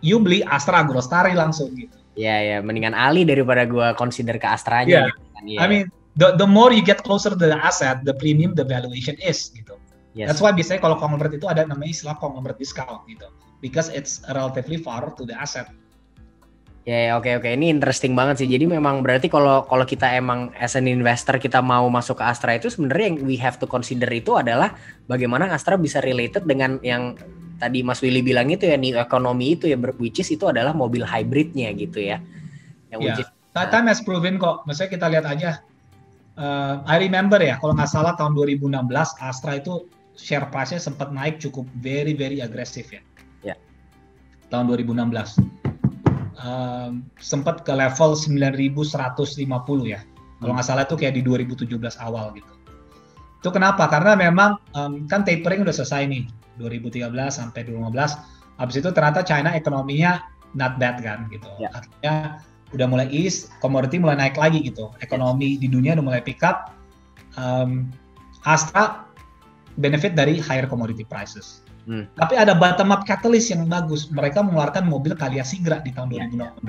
you beli Astra Agrostari langsung gitu. Ya, mendingan Ali daripada gue consider ke Astranya. Yeah. Gitu kan. I mean, the more you get closer to the asset, the premium the valuation is gitu. Yes. That's why biasanya kalau conglomerate itu ada namanya istilah conglomerate discount gitu, because it's relatively far to the asset. Ya, oke. Ini interesting banget sih. Jadi memang berarti kalau kita emang as an investor kita mau masuk ke Astra itu sebenarnya yang we have to consider itu adalah bagaimana Astra bisa related dengan yang tadi Mas Willy bilang itu ya, new economy itu ya, which is itu adalah mobil hybridnya gitu ya. Yang time has proven kok. Maksudnya kita lihat aja. I remember ya, kalau nggak salah tahun 2016 Astra itu share price-nya sempat naik cukup very agresif ya. Ya. Tahun 2016. Sempat ke level 9.150 ya. Kalau nggak salah itu kayak di 2017 awal gitu. Itu kenapa? Karena memang kan tapering udah selesai nih 2013 sampai 2015. Habis itu ternyata China ekonominya not bad kan gitu. Ya. Artinya udah mulai ease, commodity mulai naik lagi gitu. Ekonomi di dunia udah mulai pick up. Astra benefit dari higher commodity prices. Tapi ada bottom up catalyst yang bagus. Mereka mengeluarkan mobil Calia Sigra di tahun 2016.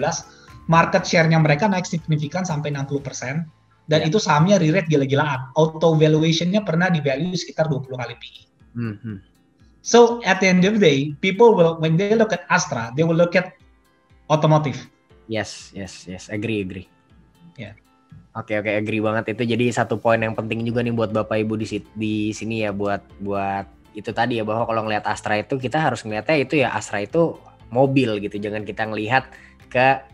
Market share-nya mereka naik signifikan sampai 60%. Dan itu sahamnya re-rate gila-gilaan. Auto valuation-nya pernah di-value sekitar 20 kali PE. So at the end of the day, people will, when they look at Astra, they will look at automotive. Yes. Agree. Yeah. Oke, agree banget. Itu jadi satu poin yang penting juga nih buat Bapak Ibu di sini ya, buat itu tadi ya, bahwa kalau ngelihat Astra itu kita harus ngelihatnya itu ya, Astra itu mobil gitu. Jangan kita ngelihat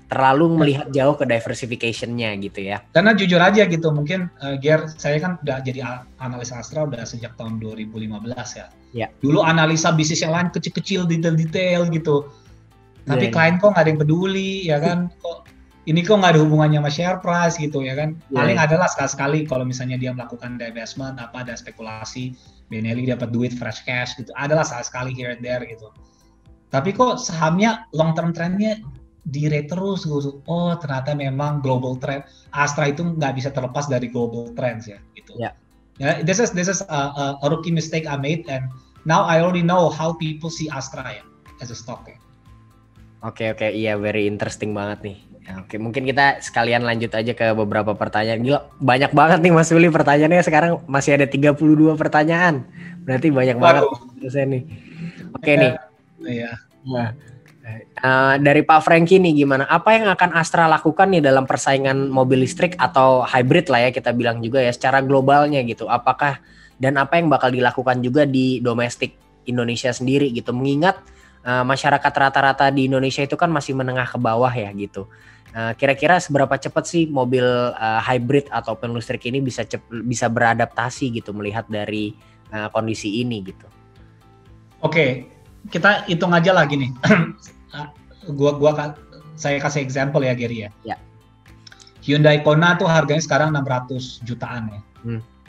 terlalu melihat jauh ke diversification-nya gitu ya. Karena jujur aja gitu, mungkin Ger, saya kan udah jadi analis Astra udah sejak tahun 2015 ya. Ya. Dulu analisa bisnis yang lain kecil-kecil, detail-detail gitu. Tapi klien kok nggak ada yang peduli ya kan, ini kok nggak ada hubungannya sama share price gitu ya kan. Paling adalah sekali-sekali kalau misalnya dia melakukan divestment, ada spekulasi, Benelli dapat duit fresh cash gitu, adalah sekali here and there gitu. Tapi kok sahamnya long term trendnya di-rate terus gitu. Oh ternyata memang global trend, Astra itu nggak bisa terlepas dari global trends ya gitu. This is a rookie mistake I made, and now I already know how people see Astra ya as a stock ya. Oke, iya, very interesting banget nih. Oke, mungkin kita sekalian lanjut aja ke beberapa pertanyaan. Gila, banyak banget nih Mas Willy pertanyaannya, sekarang masih ada 32 pertanyaan. Berarti banyak banget nih. Oke nih. Iya. Dari Pak Franky nih, gimana? Apa yang akan Astra lakukan nih dalam persaingan mobil listrik atau hybrid lah ya kita bilang juga ya, secara globalnya gitu. Apakah dan apa yang bakal dilakukan juga di domestik Indonesia sendiri gitu, mengingat masyarakat rata-rata di Indonesia itu kan masih menengah ke bawah ya gitu. Kira-kira seberapa cepat sih mobil hybrid atau listrik ini bisa beradaptasi gitu melihat dari kondisi ini gitu? Oke, kita hitung aja lah gini. Saya kasih example ya Gary ya. Hyundai Kona tuh harganya sekarang 600 jutaan ya.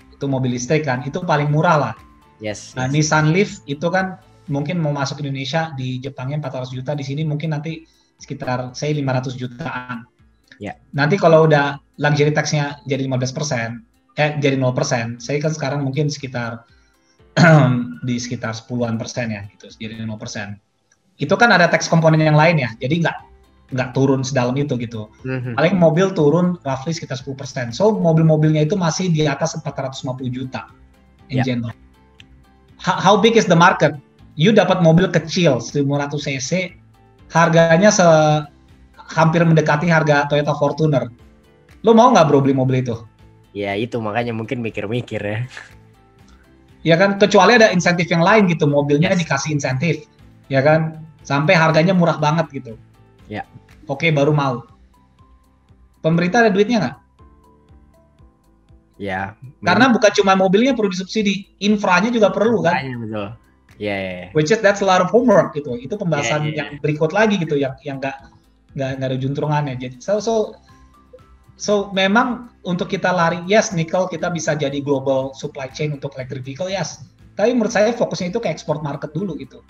Itu mobil listrik kan, itu paling murah lah. Yes. Nissan Leaf itu kan mungkin mau masuk Indonesia, di Jepangnya 400 juta, di sini mungkin nanti sekitar saya 500 jutaan. Nanti kalau udah luxury tax-nya jadi 15%, jadi 0%, saya kan sekarang mungkin sekitar di sekitar 10-an persen ya, gitu, jadi 0%. Itu kan ada tax komponen yang lain ya, jadi nggak turun sedalam itu gitu. Paling mobil turun roughly sekitar 10%. So mobil-mobilnya itu masih di atas 450 juta in general. How big is the market? You dapat mobil kecil 1500 cc, harganya hampir mendekati harga Toyota Fortuner. Lo mau nggak bro beli mobil itu? Ya itu makanya mungkin mikir-mikir ya. Ya kan, kecuali ada insentif yang lain gitu, mobilnya dikasih insentif, ya kan, sampai harganya murah banget gitu. Oke, baru mau. Pemerintah ada duitnya nggak? Ya. Karena bukan cuma mobilnya perlu disubsidi, infranya juga perlu kan? Betul. Which is that's a lot of homework gitu. Itu pembahasan yang berikut lagi gitu, yang nggak ada juntrungannya. Jadi so memang untuk kita lari, yes, nikel kita bisa jadi global supply chain untuk electric vehicle, yes. Tapi menurut saya fokusnya itu ke export market dulu gitu.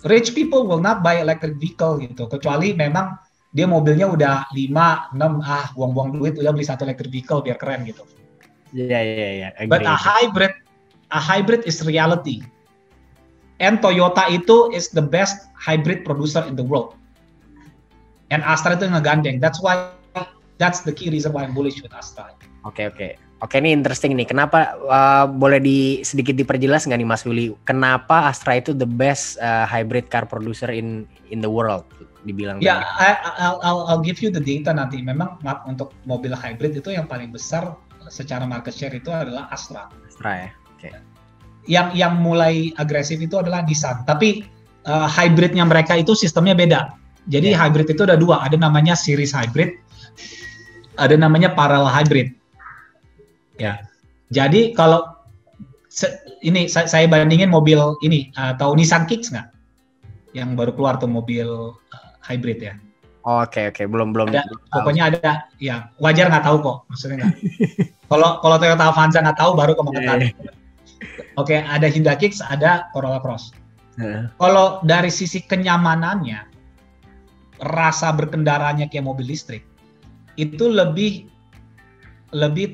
Rich people will not buy electric vehicle gitu, kecuali memang dia mobilnya udah 5, 6, buang-buang duit udah beli satu electric vehicle biar keren gitu. Iya. But a hybrid is reality. And Toyota itu is the best hybrid producer in the world. And Astra itu ngegandeng. That's the key reason why I'm bullish with Astra. Oke, ini interesting nih. Kenapa boleh sedikit diperjelas nggak nih Mas Willy? Kenapa Astra itu the best hybrid car producer in the world? Dibilang. Ya, I'll give you the data nanti. Memang untuk mobil hybrid itu yang paling besar secara market share itu adalah Astra. Astra ya. Oke. Yang mulai agresif itu adalah Nissan. Tapi hybridnya mereka itu sistemnya beda. Jadi hybrid itu ada dua, ada namanya series hybrid, ada namanya parallel hybrid. Ya. Jadi kalau ini saya bandingin mobil ini, tahu Nissan Kicks nggak? Yang baru keluar tuh mobil hybrid ya. Oke, belum. Pokoknya ada, ya wajar nggak tahu kok, maksudnya nggak. Kalau Toyota Avanza nggak tahu baru kebangetan. Oke, ada Hyundai Kicks, ada Corolla Cross. Kalau dari sisi kenyamanannya, rasa berkendaranya kayak mobil listrik itu lebih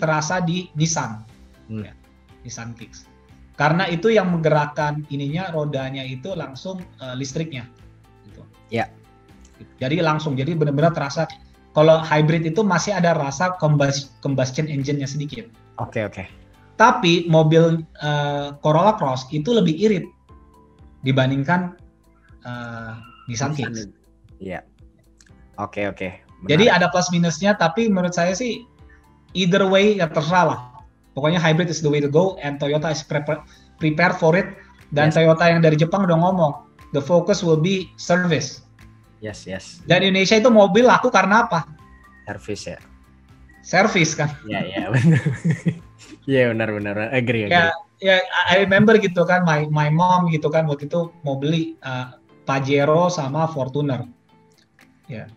terasa di Nissan, ya, Nissan Kicks, karena itu yang menggerakkan ininya, rodanya itu langsung listriknya, gitu. Ya. Jadi benar-benar terasa. Kalau hybrid itu masih ada rasa combustion engine-nya sedikit. Oke. Tapi mobil Corolla Cross itu lebih irit dibandingkan Nissan Kicks. Iya. Oke. Jadi ada plus minusnya, tapi menurut saya sih either way ya terserah lah. Pokoknya hybrid is the way to go, and Toyota is prepare for it. Dan Toyota yang dari Jepang udah ngomong, the focus will be service. Yes. Dan Indonesia itu mobil laku karena apa? Service ya. Service kan. Iya benar. Iya benar. Agree. Ya, I remember gitu kan, my mom gitu kan waktu itu mau beli Pajero sama Fortuner. Ya.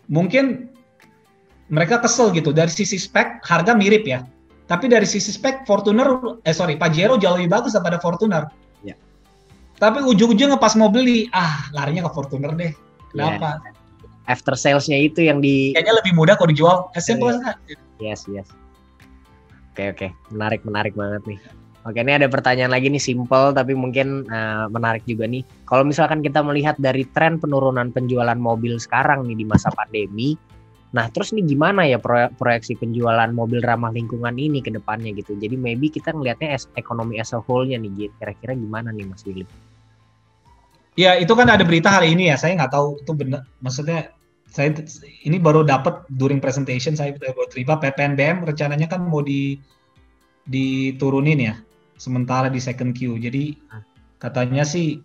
Mungkin mereka kesel gitu, dari sisi spek harga mirip ya, tapi dari sisi spek Pajero jauh lebih bagus daripada Fortuner. Ya. Tapi ujung-ujungnya pas mau beli, larinya ke Fortuner deh. Kenapa? Ya. After salesnya itu yang kayaknya lebih mudah kalau dijual. As simple as that. Yes. Oke. Menarik banget nih. Oke, ini ada pertanyaan lagi nih, simple tapi mungkin menarik juga nih. Kalau misalkan kita melihat dari tren penurunan penjualan mobil sekarang nih di masa pandemi, nah terus nih gimana ya proyeksi penjualan mobil ramah lingkungan ini ke depannya gitu. Jadi maybe kita ngelihatnya ekonomi as a whole-nya nih, kira-kira gimana nih Mas Willy? Ya itu kan ada berita hari ini ya, saya nggak tahu itu benar. Maksudnya saya ini baru dapat during presentation, saya baru terima PPNBM rencananya kan mau diturunin ya, sementara di second Q. Jadi katanya sih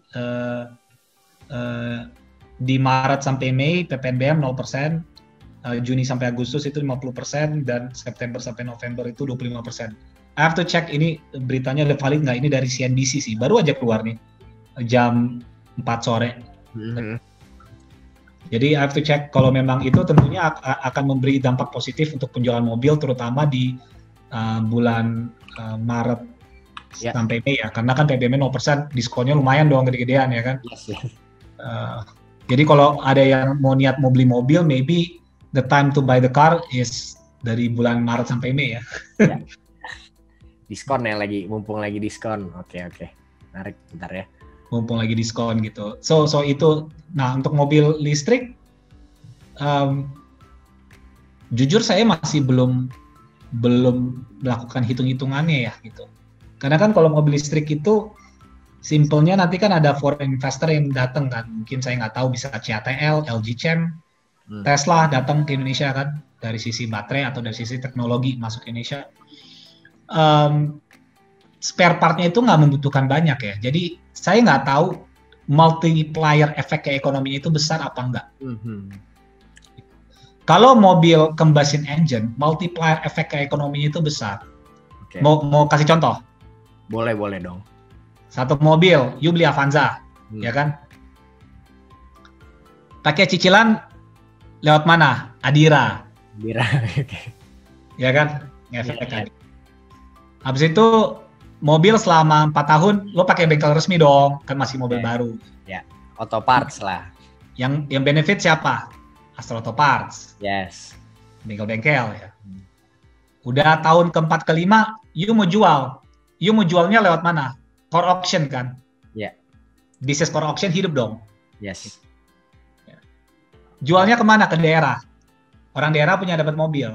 di Maret sampai Mei PPNBM 0%, Juni sampai Agustus itu 50%, dan September sampai November itu 25%. I have to check ini beritanya valid nggak, ini dari CNBC sih, baru aja keluar nih jam 4 sore. Jadi I have to check, kalau memang itu tentunya akan memberi dampak positif untuk penjualan mobil, terutama di bulan Maret sampai Mei ya, karena kan PPNBM 0%, diskonnya lumayan dong, gede-gedean ya kan. Jadi kalau ada yang mau niat mau beli mobil, maybe the time to buy the car is dari bulan Maret sampai Mei ya. Diskon ya mumpung lagi diskon. Oke. Menarik, bentar ya. Mumpung lagi diskon gitu. So itu, nah untuk mobil listrik, jujur saya masih belum melakukan hitung-hitungannya ya gitu. Karena kan kalau mobil listrik itu simpelnya nanti kan ada foreign investor yang datang kan. Mungkin saya nggak tahu, bisa CATL, LG Chem, Tesla datang ke Indonesia kan, dari sisi baterai atau dari sisi teknologi masuk ke Indonesia. Spare partnya itu nggak membutuhkan banyak ya. Jadi saya nggak tahu multiplier efek ke ekonominya itu besar apa enggak. Kalau mobil combustion engine, multiplier efek ke ekonominya itu besar. Okay. Mau kasih contoh? Boleh dong. Satu mobil, you beli Avanza, ya kan? Pakai cicilan lewat mana? Adira. Oke. Ya kan? Ngefek kan. Habis itu mobil selama 4 tahun, lo pakai bengkel resmi dong, kan masih mobil baru. Ya, Auto Parts lah. Yang benefit siapa? Astra Auto Parts. Yes. Bengkel-bengkel ya. Udah tahun keempat kelima, you mau jual. You mau jualnya lewat mana? Core auction kan? Ya. Bisnis core auction hidup dong. Yes. Ya. Jualnya kemana? Ke daerah. Orang daerah punya dapat mobil.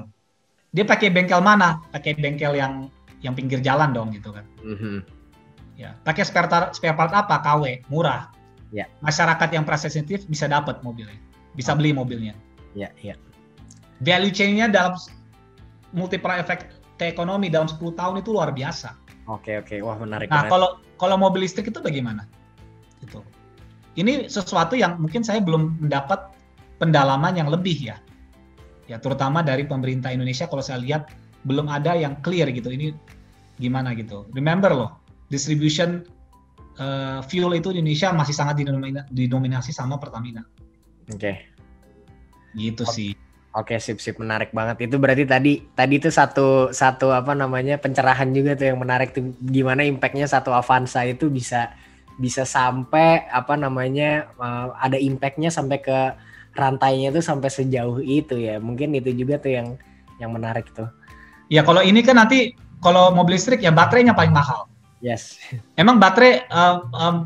Dia pakai bengkel mana? Pakai bengkel yang pinggir jalan dong gitu kan. Ya, pakai spare part apa? KW, murah. Ya. Masyarakat yang price sensitif bisa dapat mobilnya, bisa beli mobilnya. Ya, ya. Value chain-nya dalam multiplier efek ke ekonomi dalam 10 tahun itu luar biasa. Oke. Wah, menarik. Nah, kalau mobil listrik itu bagaimana? Gitu. Ini sesuatu yang mungkin saya belum mendapat pendalaman yang lebih ya. Ya, terutama dari pemerintah Indonesia kalau saya lihat belum ada yang clear gitu. Ini gimana gitu. Remember loh, distribution fuel itu di Indonesia masih sangat didominasi sama Pertamina. Oke. Gitu sih. Oke, sip, menarik banget. Itu berarti tadi itu satu apa namanya pencerahan juga tuh yang menarik tuh, gimana impactnya satu Avanza itu bisa sampai apa namanya ada impactnya sampai ke rantainya tuh sampai sejauh itu ya. Mungkin itu juga tuh yang menarik tuh. Ya kalau ini kan nanti kalau mobil listrik ya baterainya paling mahal. Yes. Emang baterai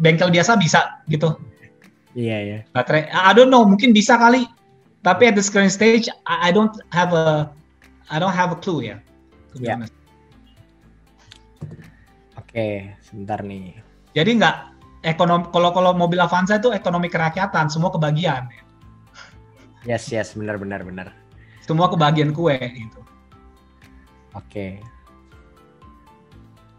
bengkel biasa bisa gitu? Iya. Baterai, I don't know, mungkin bisa kali. Tapi at this current stage, I don't have a clue ya. Yeah. Oke, sebentar nih. Jadi nggak ekonomi, kalau mobil Avanza itu ekonomi kerakyatan, semua kebagian. Yes, benar. Semua kebagian kue gitu.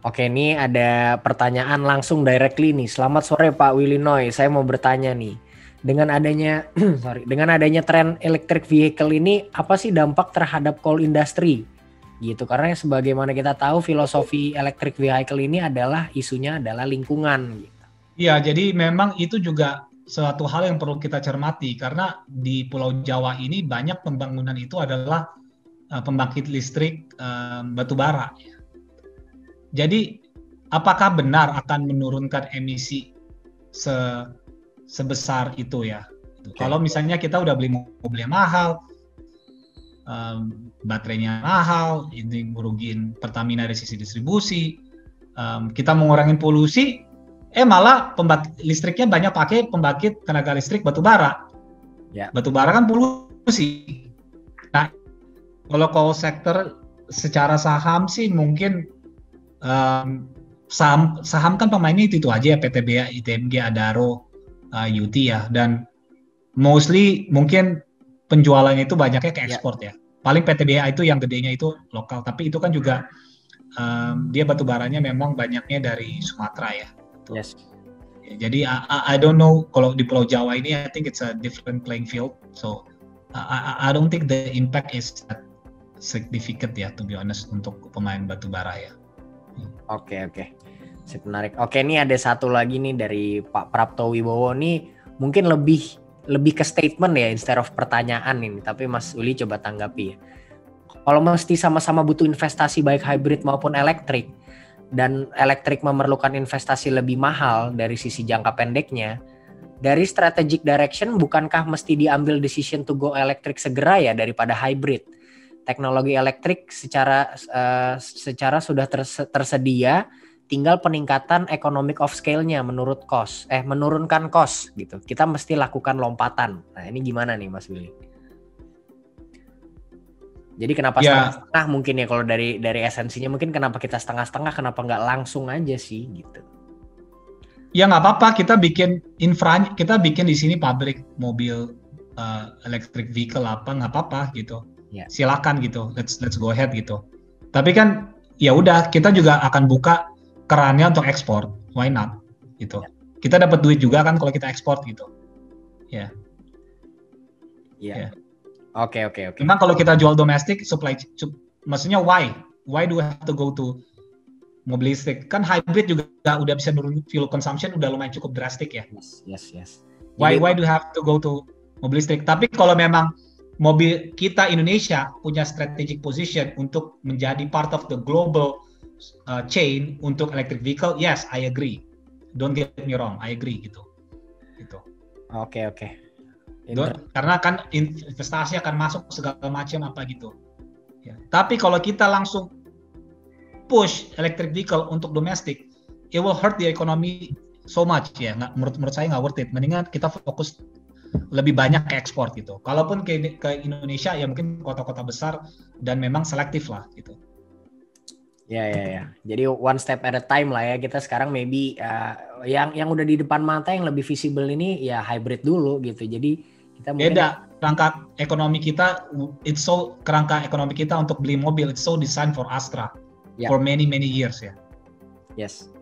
Oke, ini ada pertanyaan langsung directly nih. Selamat sore Pak Willinoy, saya mau bertanya nih. Dengan adanya tren electric vehicle ini, apa sih dampak terhadap coal industry? Gitu, karena sebagaimana kita tahu filosofi electric vehicle ini isunya adalah lingkungan. Gitu. Iya, jadi memang itu juga suatu hal yang perlu kita cermati karena di Pulau Jawa ini banyak pembangunan itu adalah pembangkit listrik batubara. Jadi apakah benar akan menurunkan emisi sebesar itu ya? Okay. Kalau misalnya kita udah beli mobil yang mahal, baterainya mahal, ini merugiin Pertamina dari sisi distribusi, kita mengurangin polusi, malah listriknya banyak pakai pembangkit tenaga listrik batubara. Yeah. Batubara kan polusi. Nah, kalau coal sector secara saham sih mungkin saham kan pemainnya itu aja ya, PTBA, ITMG, Adaro, UT ya, dan mostly mungkin penjualannya itu banyaknya ke ekspor ya. Paling PTBA itu yang gedenya itu lokal, tapi itu kan juga dia batubaranya memang banyaknya dari Sumatera ya. Yes. Jadi I don't know kalau di Pulau Jawa ini, I think it's a different playing field, so I don't think the impact is that significant ya, to be honest, untuk pemain batubara ya. Oke. Sip, menarik. Oke, ini ada satu lagi nih dari Pak Prapto Wibowo nih, mungkin lebih ke statement ya instead of pertanyaan ini, tapi Mas Uli coba tanggapi ya. Kalau mesti sama-sama butuh investasi baik hybrid maupun elektrik, dan elektrik memerlukan investasi lebih mahal dari sisi jangka pendeknya, dari strategic direction bukankah mesti diambil decision to go elektrik segera ya daripada hybrid? Teknologi elektrik secara sudah tersedia, tinggal peningkatan economic of scale-nya menurunkan cost gitu. Kita mesti lakukan lompatan. Nah, ini gimana nih Mas Willy? Jadi kenapa setengah-setengah mungkin ya, kalau dari esensinya mungkin kenapa kita setengah-setengah, kenapa nggak langsung aja sih gitu? Ya nggak apa-apa, kita bikin di sini pabrik mobil electric vehicle nggak apa-apa gitu. Yeah. Silakan gitu, let's go ahead gitu. Tapi kan ya udah, kita juga akan buka kerannya untuk ekspor, why not gitu. Yeah. Kita dapat duit juga kan kalau kita ekspor gitu. Ya. Yeah. Oke. Memang kalau kita jual domestik maksudnya why do we have to go to mobil listrik? Kan hybrid juga udah bisa nurun fuel consumption, udah lumayan cukup drastik ya. Yes. Why do you have to go to mobil listrik? Tapi kalau memang mobil kita Indonesia punya strategic position untuk menjadi part of the global chain untuk electric vehicle, yes, I agree. Don't get me wrong, I agree gitu. Oke. Karena kan investasi akan masuk segala macam apa gitu. Ya. Tapi kalau kita langsung push electric vehicle untuk domestik, it will hurt the economy so much ya. Menurut saya nggak worth it. Mendingan kita fokus lebih banyak ke ekspor gitu. Kalaupun ke Indonesia ya mungkin kota-kota besar dan memang selektif lah gitu. Ya. Jadi one step at a time lah ya. Kita sekarang maybe yang udah di depan mata yang lebih visible ini ya hybrid dulu gitu. Jadi kita mungkin kerangka ekonomi kita kerangka ekonomi kita untuk beli mobil it's so designed for Astra for many years ya. Yes.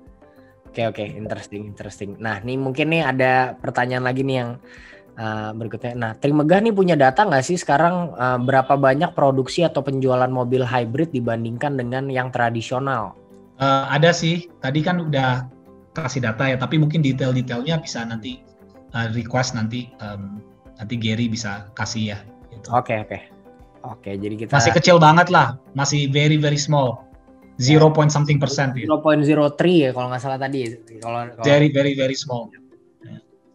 Oke, interesting. Nah, nih mungkin nih ada pertanyaan lagi nih yang berikutnya. Nah, Trimegah nih punya data nggak sih sekarang berapa banyak produksi atau penjualan mobil hybrid dibandingkan dengan yang tradisional? Ada sih. Tadi kan udah kasih data ya, tapi mungkin detailnya bisa nanti request nanti Gary bisa kasih ya. Gitu. Oke, jadi kita masih kecil banget lah, masih very small. 0.something%. 0.03 ya kalau nggak salah tadi. Kalau very small.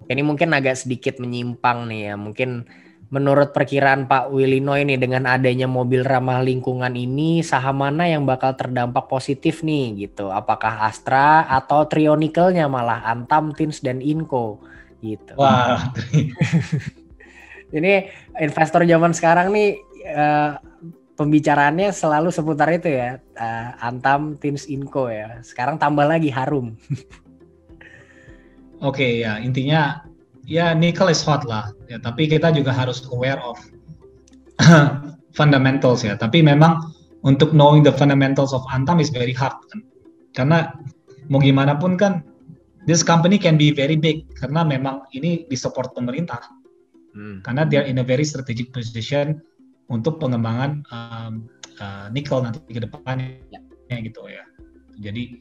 Ini mungkin agak sedikit menyimpang nih ya. Mungkin menurut perkiraan Pak Willino ini dengan adanya mobil ramah lingkungan ini, saham mana yang bakal terdampak positif nih gitu? Apakah Astra atau Trio Nikelnya malah Antam, Tins dan Inco gitu. Wah. Ini investor zaman sekarang nih pembicaraannya selalu seputar itu ya, Antam, Tins, Inco ya. Sekarang tambah lagi Harum. Oke, ya intinya ya nickel is hot lah. Ya, tapi kita juga harus aware of fundamentals ya. Tapi memang untuk knowing the fundamentals of Antam is very hard kan. Karena mau gimana pun kan this company can be very big karena memang ini disupport pemerintah. Karena they are in a very strategic position untuk pengembangan nikel nanti ke depannya gitu ya. Jadi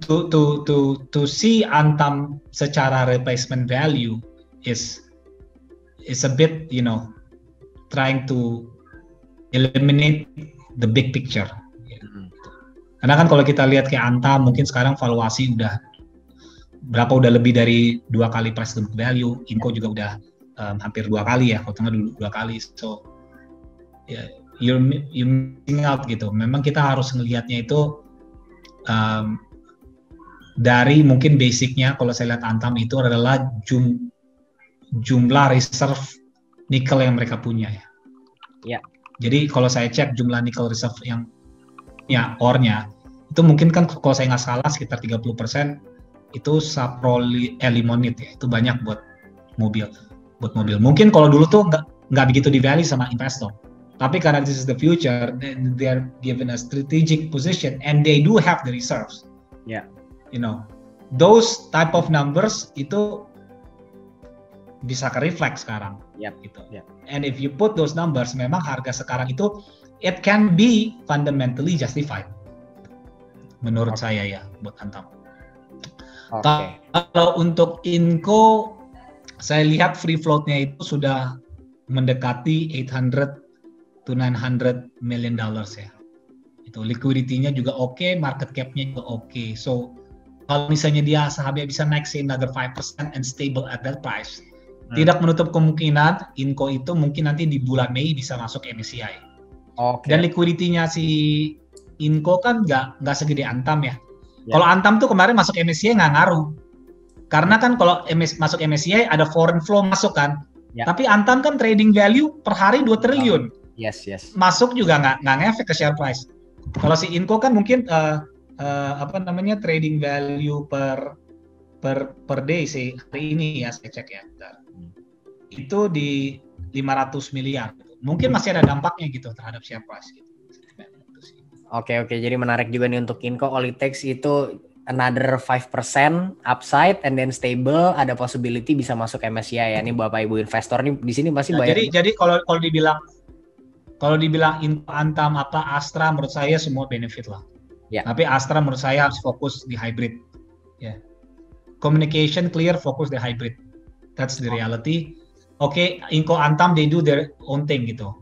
to see Antam secara replacement value is a bit trying to eliminate the big picture. Karena kan kalau kita lihat kayak Antam mungkin sekarang valuasi udah lebih dari 2 kali price to book value. Inco juga udah hampir 2 kali ya, potongnya dulu 2 kali. So you're missing out gitu. Memang kita harus ngelihatnya itu dari mungkin basicnya kalau saya lihat Antam itu adalah jumlah reserve nikel yang mereka punya ya. Ya. Jadi kalau saya cek jumlah nikel reserve yang ore-nya itu mungkin kan kalau saya nggak salah sekitar 30% itu limonite ya. Itu banyak buat mobil. Mungkin kalau dulu tuh nggak begitu di value sama investor. Tapi karena this is the future, they are given a strategic position and they do have the reserves. Ya. Those type of numbers itu bisa ke-reflect sekarang. Gitu. And if you put those numbers, memang harga sekarang itu it can be fundamentally justified. Menurut saya ya, buat Antam. Kalau untuk Inco, saya lihat free float-nya itu sudah mendekati 800 to 900 million dollars ya. Itu liquidity-nya juga oke, market cap-nya juga oke. So kalau misalnya dia sahamnya bisa naik another 5% and stable at that price, tidak menutup kemungkinan Inco itu mungkin nanti di bulan Mei bisa masuk MSCI. Dan liquidity-nya si Inco kan nggak segede Antam ya. Kalau Antam tuh kemarin masuk MSCI nggak ngaruh. Karena kan kalau masuk MSCI ada foreign flow masuk kan. Tapi Antam kan trading value per hari 2 triliun. Yes. Masuk juga nggak ngefek ke share price. Kalau si Inco kan mungkin trading value per day sih hari ini ya saya cek ya. Itu di 500 miliar. Mungkin masih ada dampaknya gitu terhadap share price gitu. Oke, jadi menarik juga nih untuk Inco. All it takes itu another 5% upside and then stable, ada possibility bisa masuk MSCI ya. Ini Bapak Ibu investor nih di sini pasti banyak. Jadi kalau dibilang Inco, Antam apa Astra menurut saya semua benefit lah. Tapi Astra menurut saya harus fokus di hybrid. Communication clear, fokus di hybrid. That's the reality. Inco, Antam they do their own thing gitu.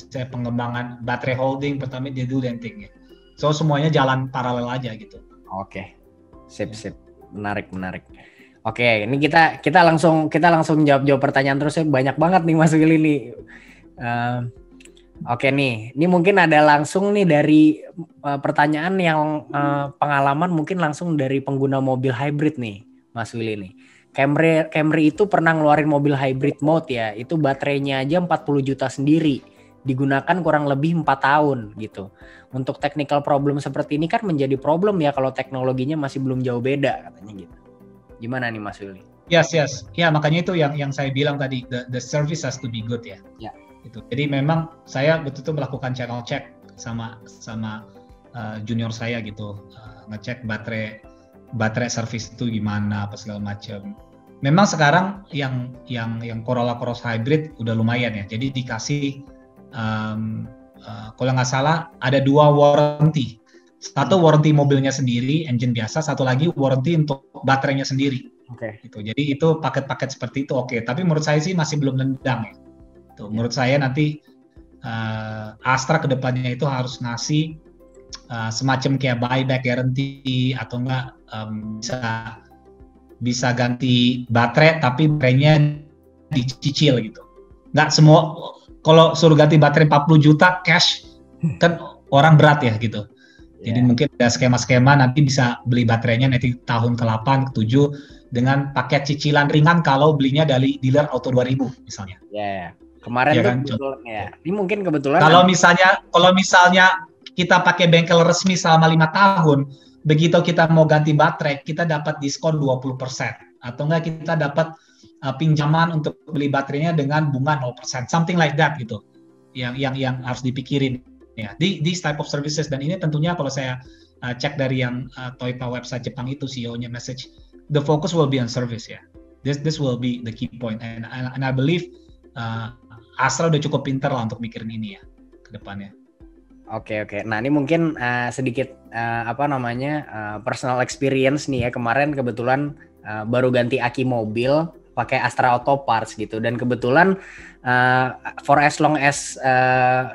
Saya pengembangan baterai holding pertama dia do their thing ya. So semuanya jalan paralel aja gitu. Sip. Menarik. Ini kita langsung jawab pertanyaan terus ya. Banyak banget nih Mas Willy nih. Ini mungkin ada langsung nih dari pertanyaan yang pengalaman mungkin langsung dari pengguna mobil hybrid nih Mas Willy nih. Camry itu pernah ngeluarin mobil hybrid mode ya. Itu baterainya aja 40 juta sendiri. Digunakan kurang lebih 4 tahun gitu. Untuk technical problem seperti ini kan menjadi problem ya kalau teknologinya masih belum jauh beda katanya gitu. Gimana nih Mas Willy? Yes. Ya, makanya itu yang saya bilang tadi, the service has to be good ya. Ya. Gitu. Jadi memang saya betul-betul melakukan channel check sama junior saya gitu, ngecek baterai service itu gimana apa segala macam. Memang sekarang yang Corolla Cross Hybrid udah lumayan ya. Jadi dikasih kalau nggak salah ada 2 warranty. Satu warranty mobilnya sendiri, engine biasa, satu lagi warranty untuk baterainya sendiri. Oke. Gitu. Jadi itu paket-paket seperti itu oke. Tapi menurut saya sih masih belum nendang ya. Tuh, menurut saya nanti Astra kedepannya itu harus ngasih semacam kayak buyback guarantee atau enggak bisa ganti baterai tapi baterainya dicicil gitu. Nggak semua, kalau suruh ganti baterai 40 juta cash kan orang berat ya gitu. Jadi mungkin ada skema-skema nanti bisa beli baterainya nanti tahun ke-8, ke-7 dengan paket cicilan ringan kalau belinya dari dealer Auto 2000 misalnya. Ya. Kemarin ya tuh kan? kebetulan ya. Ini mungkin kebetulan kalau misalnya kita pakai bengkel resmi selama 5 tahun, begitu kita mau ganti baterai, kita dapat diskon 20%. Atau enggak kita dapat pinjaman untuk beli baterainya dengan bunga 0%. Something like that gitu. Yang harus dipikirin. Ya, these type of services. Dan ini tentunya kalau saya cek dari yang Toyota website Jepang itu, CEO-nya message, the focus will be on service ya. This will be the key point. And I believe Astra udah cukup pintar lah untuk mikirin ini ya ke depannya. Oke. Nah ini mungkin sedikit personal experience nih ya. Kemarin kebetulan baru ganti aki mobil pakai Astra Auto Parts gitu. Dan kebetulan for as long as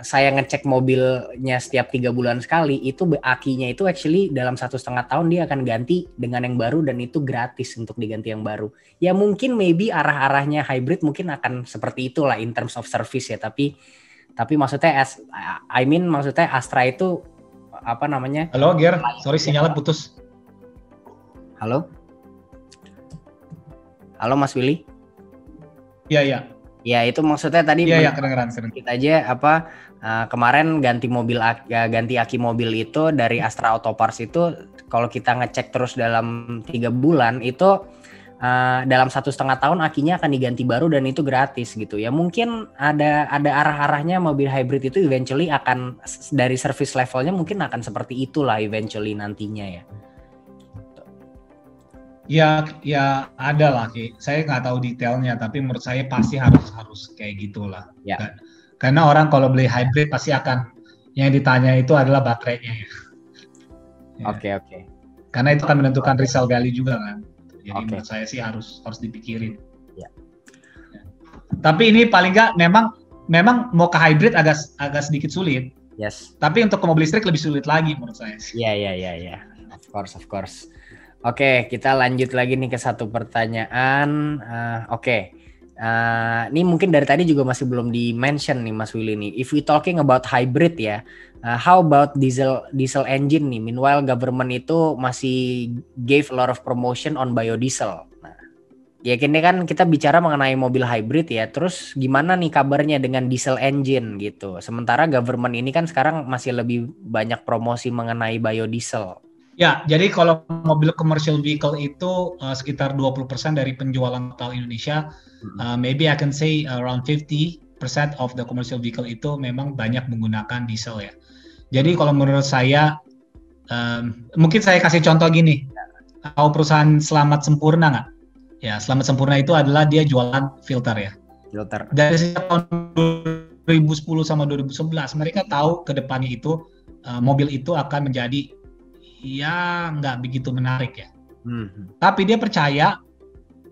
saya ngecek mobilnya setiap 3 bulan sekali, itu akinya itu actually dalam 1,5 tahun dia akan ganti dengan yang baru dan itu gratis untuk diganti yang baru. Ya mungkin maybe arah-arahnya hybrid mungkin akan seperti itulah in terms of service ya. Tapi maksudnya maksudnya Astra itu apa namanya? Halo Ger, sorry sinyalnya putus. Halo Mas Willy? Iya. Ya itu maksudnya tadi kedengeran. Kita aja kemarin ganti aki mobil itu dari Astra Auto Parts itu kalau kita ngecek terus dalam 3 bulan itu dalam 1,5 tahun akinya akan diganti baru dan itu gratis gitu ya. Mungkin ada arah-arahnya mobil hybrid itu eventually akan dari service levelnya mungkin akan seperti itulah eventually nantinya ya. Ya ada lah Ki. Saya nggak tahu detailnya tapi menurut saya pasti harus kayak gitulah. Ya. Karena orang kalau beli hybrid pasti akan yang ditanya itu adalah baterainya ya. Oke. Karena itu akan menentukan resale value juga kan. Jadi menurut saya sih harus dipikirin. Ya. Tapi ini paling nggak memang mau ke hybrid agak sedikit sulit. Yes. Tapi untuk ke mobil listrik lebih sulit lagi menurut saya sih. Iya. Of course. Oke, kita lanjut lagi nih ke satu pertanyaan. Ini mungkin dari tadi juga masih belum di-mention nih Mas Willy nih. If we talking about hybrid ya, how about diesel engine nih? Meanwhile government itu masih gave a lot of promotion on biodiesel. Nah, ya kini kan kita bicara mengenai mobil hybrid ya. Terus gimana nih kabarnya dengan diesel engine gitu? Sementara government ini kan sekarang masih lebih banyak promosi mengenai biodiesel. Ya, jadi kalau mobil commercial vehicle itu sekitar 20% dari penjualan total Indonesia. Maybe I can say around 50% of the commercial vehicle itu memang banyak menggunakan diesel ya. Jadi kalau menurut saya, mungkin saya kasih contoh gini. Tahu perusahaan Selamat Sempurna nggak? Ya, Selamat Sempurna itu adalah dia jualan filter ya. Filter. Dari sejak tahun 2010 sama 2011, mereka tahu ke depannya itu mobil itu akan menjadi ya nggak begitu menarik ya. Tapi dia percaya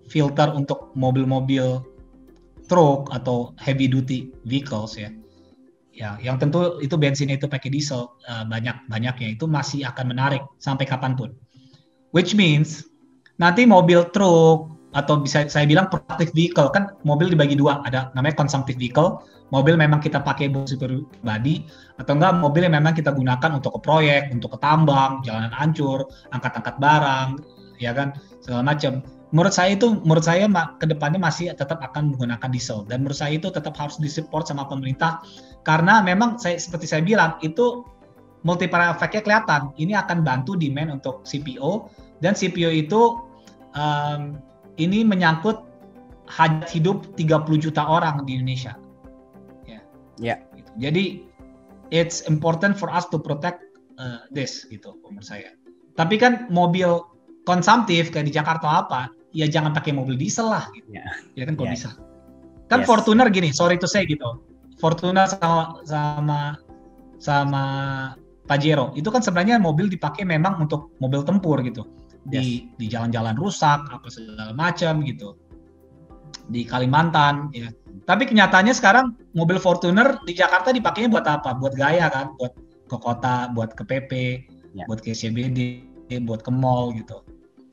filter untuk mobil-mobil truk atau heavy duty vehicles ya, yang tentu itu bensinnya itu pakai diesel banyaknya itu masih akan menarik sampai kapanpun. Which means nanti mobil truk atau bisa saya bilang productive vehicle, kan mobil dibagi 2, ada namanya consumptive vehicle, mobil memang kita pakai buat pribadi, atau enggak mobil yang memang kita gunakan untuk ke proyek, untuk ke tambang, jalanan hancur, angkat-angkat barang, ya kan, segala macam. menurut saya ke depannya masih tetap akan menggunakan diesel, dan menurut saya itu tetap harus disupport sama pemerintah karena memang seperti saya bilang itu multiplier efeknya kelihatan. Ini akan bantu demand untuk CPO, dan CPO itu ini menyangkut hajat hidup 30 juta orang di Indonesia. Ya. Gitu. Jadi it's important for us to protect this gitu menurut saya. Tapi kan mobil konsumtif kayak di Jakarta apa, ya jangan pakai mobil diesel lah gitu. Ya kan kalau bisa. Kan Fortuner gini, sorry to say gitu. Fortuner sama Pajero itu kan sebenarnya mobil dipakai memang untuk mobil tempur gitu. Di jalan-jalan rusak apa segala macam gitu. Di Kalimantan ya. Tapi kenyataannya sekarang mobil Fortuner di Jakarta dipakainya buat apa? Buat gaya kan, buat ke kota, buat ke PP, buat ke CBD, buat ke mall gitu.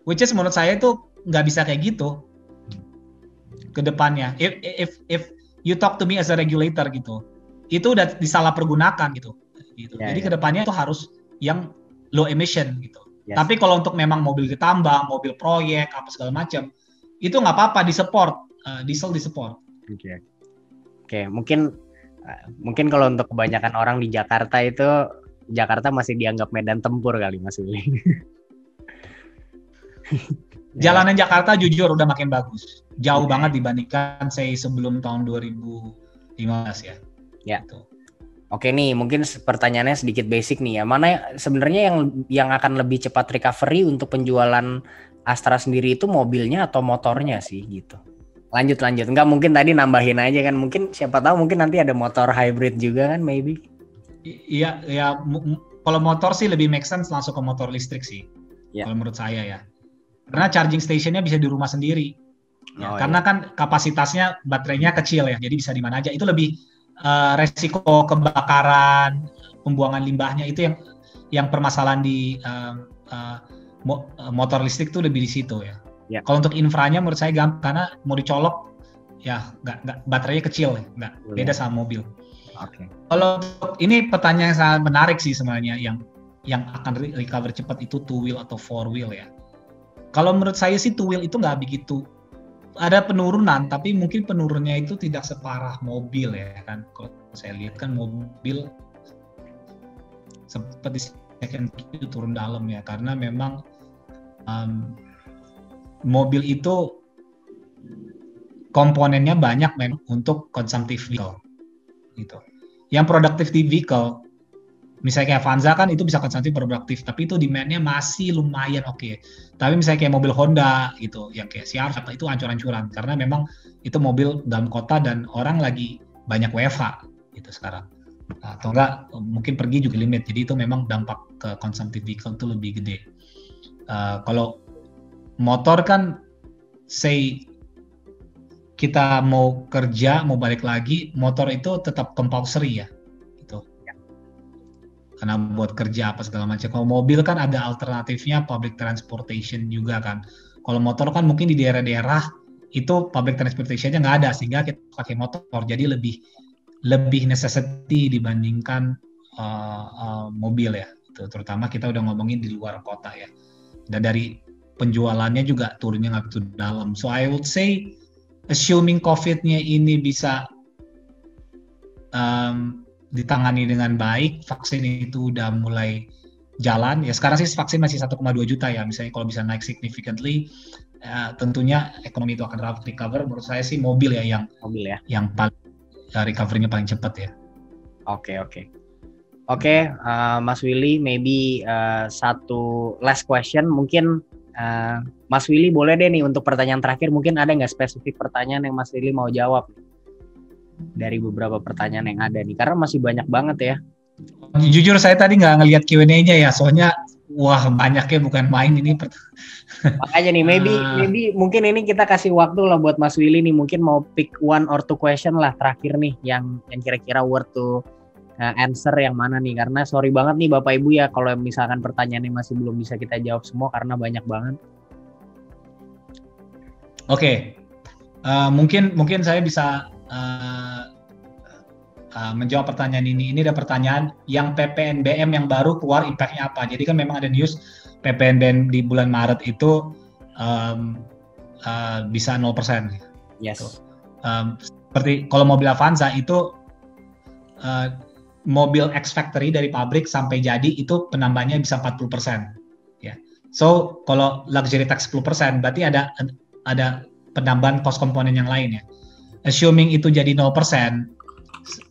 Which is menurut saya itu nggak bisa kayak gitu ke depannya. If you talk to me as a regulator gitu, itu udah disalahpergunakan gitu. Jadi ke depannya itu harus yang low emission gitu. Tapi kalau untuk memang mobil ditambang, mobil proyek apa segala macam, itu nggak apa-apa, disupport, diesel disupport. Oke, mungkin kalau untuk kebanyakan orang di Jakarta itu, Jakarta masih dianggap medan tempur kali Mas Willy. Jalanan Jakarta jujur udah makin bagus, jauh banget dibandingkan saya sebelum tahun 2015 ya. Gitu. Oke nih, mungkin pertanyaannya sedikit basic nih ya. Mana sebenarnya yang akan lebih cepat recovery untuk penjualan Astra sendiri itu mobilnya atau motornya sih gitu? Lanjut. Enggak, mungkin tadi nambahin aja kan. Mungkin siapa tahu mungkin nanti ada motor hybrid juga kan maybe. Iya, kalau motor sih lebih make sense langsung ke motor listrik sih. Kalau menurut saya ya. Karena charging stationnya bisa di rumah sendiri. Karena kan kapasitasnya baterainya kecil ya. Jadi bisa di mana aja. Itu lebih resiko kebakaran, pembuangan limbahnya itu yang permasalahan di motor listrik tuh lebih di situ ya. Kalau untuk infranya menurut saya gampang karena mau dicolok ya nggak baterainya kecil ya, nggak beda sama mobil. Kalau ini pertanyaan yang sangat menarik sih sebenarnya, yang akan recover cepat itu two wheel atau four wheel ya. Kalau menurut saya sih two wheel itu nggak begitu, ada penurunan tapi mungkin penurunnya itu tidak separah mobil ya kan. Kalau saya lihat kan mobil seperti second itu turun dalam ya, karena memang mobil itu komponennya banyak memang untuk consumptive vehicle gitu. Yang productive vehicle misalnya kayak Avanza kan itu bisa konsumtif produktif, tapi itu demand-nya masih lumayan oke. Tapi misalnya kayak mobil Honda gitu, yang kayak CR-V itu ancur-ancuran karena memang itu mobil dalam kota dan orang lagi banyak WFH gitu sekarang. Atau enggak mungkin pergi juga limit. Jadi itu memang dampak ke consumptive vehicle itu lebih gede. Kalau motor kan say kita mau kerja, mau balik lagi, motor itu tetap compulsory ya gitu. Karena buat kerja apa segala macam. Kalau mobil kan ada alternatifnya public transportation juga kan. Kalau motor kan mungkin di daerah-daerah itu public transportation-nya nggak ada sehingga kita pakai motor. Jadi lebih necessity dibandingkan mobil ya. Itu terutama kita udah ngomongin di luar kota ya. Dan dari penjualannya juga turunnya nggak begitu dalam. So I would say assuming COVID-nya ini bisa ditangani dengan baik, vaksin itu udah mulai jalan. Ya sekarang sih vaksin masih 1,2 juta ya. Misalnya kalau bisa naik significantly, tentunya ekonomi itu akan recover. Menurut saya sih mobil ya yang paling recovery-nya paling cepat ya. Oke, Mas Willy, maybe satu last question mungkin. Mas Willy boleh deh nih untuk pertanyaan terakhir, mungkin ada nggak spesifik pertanyaan yang Mas Willy mau jawab dari beberapa pertanyaan yang ada nih, karena masih banyak banget ya. Jujur saya tadi nggak ngelihat Q&A-nya ya, soalnya wah banyaknya bukan main ini. Makanya nih maybe mungkin ini kita kasih waktu lah buat Mas Willy nih, mungkin mau pick one or two question lah terakhir nih yang kira-kira worth to answer yang mana nih, karena sorry banget nih Bapak Ibu ya kalau misalkan pertanyaannya masih belum bisa kita jawab semua karena banyak banget. Oke. Mungkin saya bisa menjawab pertanyaan ini. Ini ada pertanyaan yang PPNBM yang baru keluar impact-nya apa. Jadi kan memang ada news PPNBM di bulan Maret itu bisa 0%. Yes. Gitu. Seperti kalau mobil Avanza itu mobil X factory dari pabrik sampai jadi itu penambahannya bisa 40%. Ya. So kalau luxury tax 10%, berarti ada penambahan cost komponen yang lain ya. Assuming itu jadi 0%,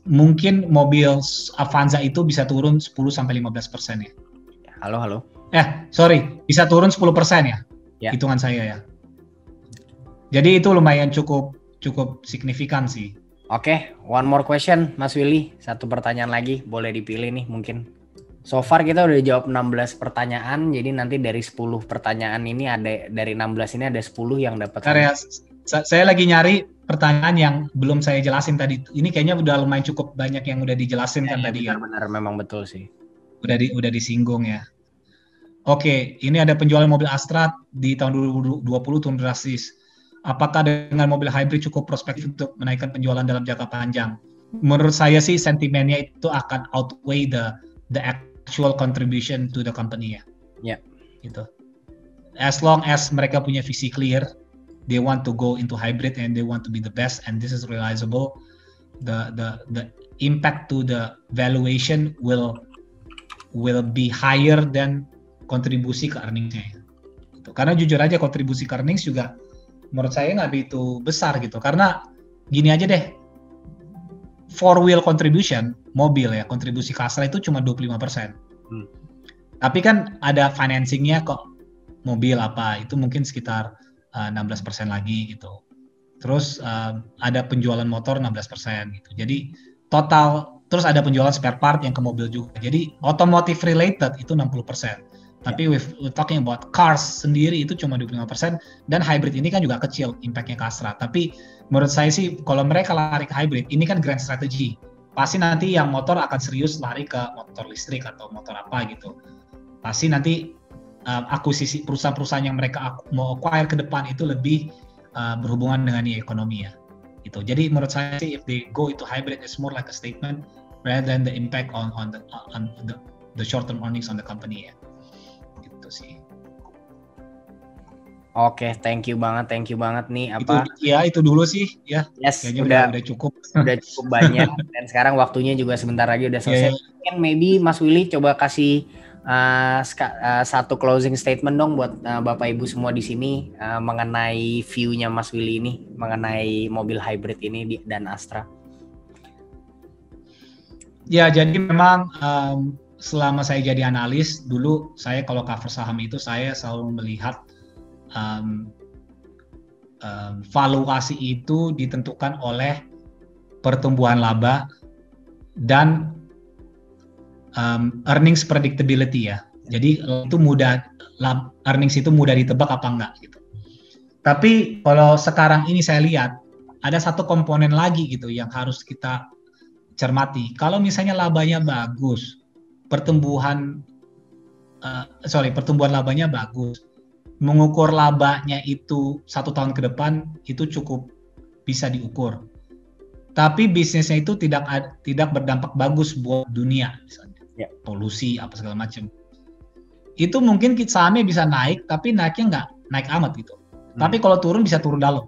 mungkin mobil Avanza itu bisa turun 10-15% ya. Halo. Sorry, bisa turun 10% ya. Hitungan saya ya. Jadi itu lumayan cukup signifikan sih. Oke, one more question Mas Willy. Satu pertanyaan lagi, boleh dipilih nih mungkin. So far kita udah jawab 16 pertanyaan, jadi nanti dari 10 pertanyaan ini dari 16 ini ada 10 yang dapat. Saya lagi nyari pertanyaan yang belum saya jelasin tadi. Ini kayaknya udah lumayan cukup banyak yang udah dijelasin kan tadi. Benar-benar memang betul sih. Udah disinggung ya. Oke, ini ada penjualan mobil Astra di tahun 2020 turun drastis. Apakah dengan mobil hybrid cukup prospektif untuk menaikkan penjualan dalam jangka panjang? Menurut saya sih sentimennya itu akan outweigh the actual contribution to the company ya. Ya. Gitu. As long as mereka punya visi clear, they want to go into hybrid and they want to be the best and this is realizable, the impact to the valuation will be higher than kontribusi ke earnings-nya. Gitu. Karena jujur aja kontribusi ke earnings juga menurut saya nggak begitu besar gitu, karena gini aja deh, 4-wheel contribution mobil ya, kontribusi ke Astra itu cuma 25%. Tapi kan ada financingnya kok mobil apa, itu mungkin sekitar 16% lagi gitu. Terus ada penjualan motor 16% gitu. Jadi total, terus ada penjualan spare part yang ke mobil juga. Jadi automotive related itu 60%. Tapi we're talking about cars sendiri itu cuma 25%, dan hybrid ini kan juga kecil impact-nya ke Astra. Tapi menurut saya sih kalau mereka lari ke hybrid, ini kan grand strategy. Pasti nanti yang motor akan serius lari ke motor listrik atau motor apa gitu. Pasti nanti akuisisi perusahaan-perusahaan yang mereka mau acquire ke depan itu lebih berhubungan dengan ekonomi ya. Gitu. Jadi menurut saya sih if they go into hybrid, it's more like a statement rather than the impact on the short-term earnings on the company ya. Sih. Oke, thank you banget nih apa? Itu dulu sih ya. Yes, udah cukup. Udah cukup banyak dan sekarang waktunya juga sebentar lagi udah selesai. Mungkin maybe Mas Willy coba kasih satu closing statement dong buat Bapak Ibu semua di sini mengenai view-nya Mas Willy ini mengenai mobil hybrid ini dan Astra. Ya, jadi memang selama saya jadi analis, dulu saya kalau cover saham itu saya selalu melihat valuasi itu ditentukan oleh pertumbuhan laba dan earnings predictability ya. Jadi itu earnings itu mudah ditebak apa enggak gitu. Tapi kalau sekarang ini saya lihat ada satu komponen lagi gitu yang harus kita cermati. Kalau misalnya labanya bagus, pertumbuhan labanya bagus, mengukur labanya itu 1 tahun ke depan itu cukup bisa diukur. Tapi bisnisnya itu tidak berdampak bagus buat dunia, misalnya polusi apa segala macam. Itu mungkin sahamnya bisa naik, tapi naiknya nggak naik amat gitu. Tapi kalau turun bisa turun dalam.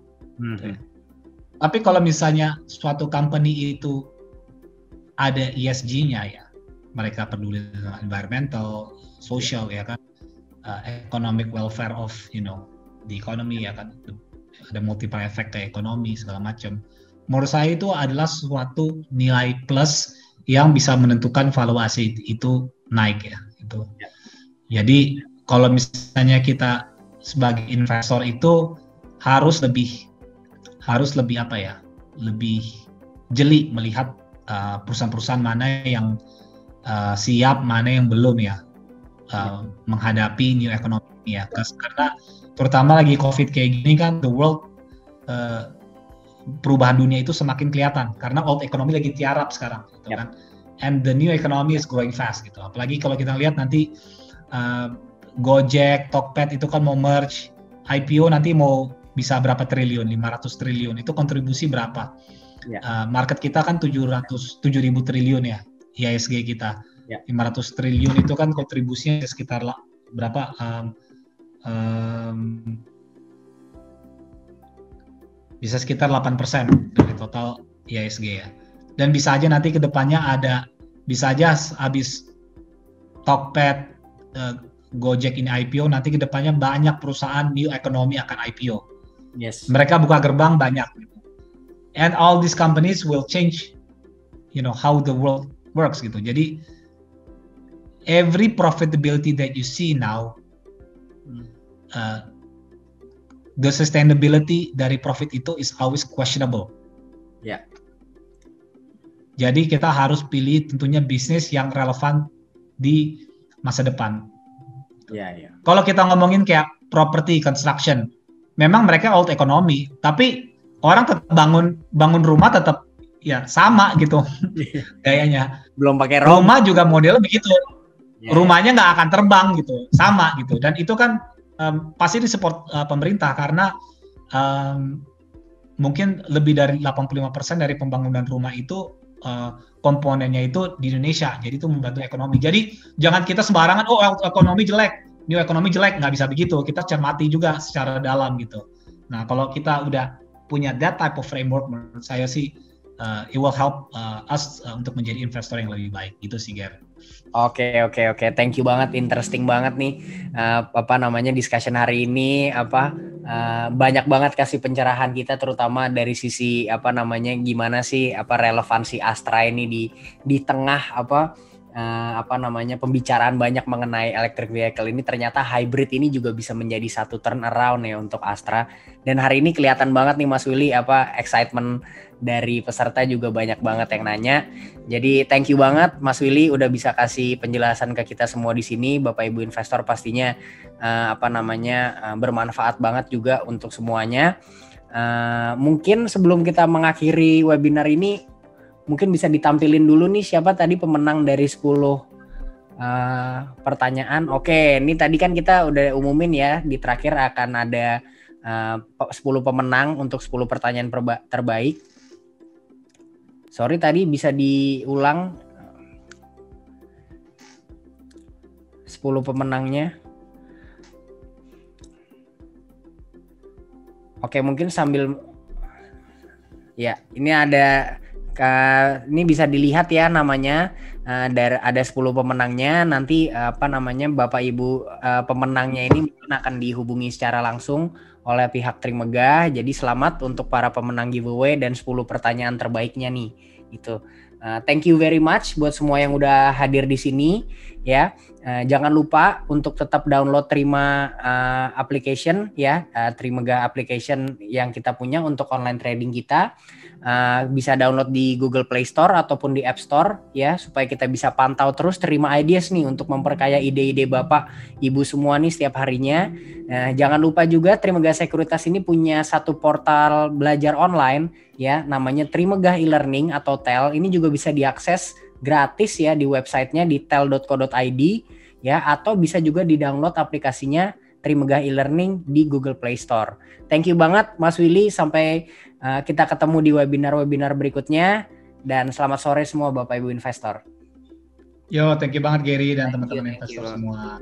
Tapi kalau misalnya suatu company itu ada ESG-nya ya, mereka peduli dengan environmental, social ya kan, economic welfare of the economy ya kan, ada multiplier effect ke ekonomi segala macam. Menurut saya itu adalah suatu nilai plus yang bisa menentukan valuasi itu naik ya. Itu. Jadi kalau misalnya kita sebagai investor itu harus lebih apa ya, lebih jeli melihat perusahaan-perusahaan mana yang siap, mana yang belum ya menghadapi new economy ya. Karena terutama lagi COVID kayak gini kan, the world perubahan dunia itu semakin kelihatan karena old economy lagi tiarap sekarang gitu kan. And the new economy is growing fast gitu. Apalagi kalau kita lihat nanti Gojek, Tokped itu kan mau merge, IPO nanti mau bisa berapa triliun, 500 triliun, itu kontribusi berapa? Market kita kan 7.000 triliun ya, IHSG kita. 500 triliun itu kan kontribusinya sekitar berapa? bisa sekitar 8% dari total IHSG ya. Dan bisa aja nanti ke depannya bisa aja habis Tokped, Gojek ini IPO, nanti ke depannya banyak perusahaan new economy akan IPO. Yes. Mereka buka gerbang banyak. And all these companies will change, how the world works gitu. Jadi every profitability that you see now, the sustainability dari profit itu is always questionable. Ya. Jadi kita harus pilih tentunya bisnis yang relevan di masa depan. Ya, ya. Kalau kita ngomongin kayak property construction, memang mereka old economy, tapi orang tetap bangun rumah tetap ya sama gitu gayanya. Belum pakai rumah juga modelnya begitu. Rumahnya nggak akan terbang gitu, sama gitu. Dan itu kan pasti disupport pemerintah karena mungkin lebih dari 85% dari pembangunan rumah itu komponennya itu di Indonesia, jadi itu membantu ekonomi. Jadi jangan kita sembarangan, ekonomi jelek, new ekonomi jelek, nggak bisa begitu. Kita cermati juga secara dalam gitu. Nah kalau kita udah punya that type of framework, menurut saya sih it will help us untuk menjadi investor yang lebih baik. Gitu sih, Ger. Oke. Thank you banget, interesting banget nih discussion hari ini banyak banget kasih pencerahan kita, terutama dari sisi gimana sih relevansi Astra ini di tengah pembicaraan banyak mengenai electric vehicle ini. Ternyata hybrid ini juga bisa menjadi satu turnaround ya untuk Astra. Dan hari ini kelihatan banget nih Mas Willy excitement dari peserta juga banyak banget yang nanya. Jadi thank you banget Mas Willy udah bisa kasih penjelasan ke kita semua di sini. Bapak Ibu investor pastinya bermanfaat banget juga untuk semuanya. Mungkin sebelum kita mengakhiri webinar ini, mungkin bisa ditampilin dulu nih siapa tadi pemenang dari 10 pertanyaan. Oke, ini tadi kan kita udah umumin ya, di terakhir akan ada 10 pemenang untuk 10 pertanyaan terbaik. Sorry tadi bisa diulang 10 pemenangnya. Oke, mungkin sambil ya, ini ada ini bisa dilihat ya namanya, ada 10 pemenangnya. Nanti Bapak Ibu pemenangnya ini mungkin akan dihubungi secara langsung oleh pihak Trimegah. Jadi selamat untuk para pemenang giveaway dan 10 pertanyaan terbaiknya nih. Gitu. Thank you very much buat semua yang udah hadir di sini ya. Jangan lupa untuk tetap download Trima application ya, Trimegah application yang kita punya untuk online trading kita. Bisa download di Google Play Store ataupun di App Store ya, supaya kita bisa pantau terus, terima ideas nih untuk memperkaya ide-ide Bapak Ibu semua nih setiap harinya. Jangan lupa juga Trimegah Sekuritas ini punya satu portal belajar online ya, namanya Trimegah e-learning atau TEL. Ini juga bisa diakses gratis ya di websitenya di tel.co.id ya, atau bisa juga di-download aplikasinya Trimegah e-learning di Google Play Store. Thank you banget Mas Willy, sampai kita ketemu di webinar-webinar berikutnya, dan selamat sore semua Bapak Ibu investor. Yo, thank you banget Gary dan teman-teman investor semua.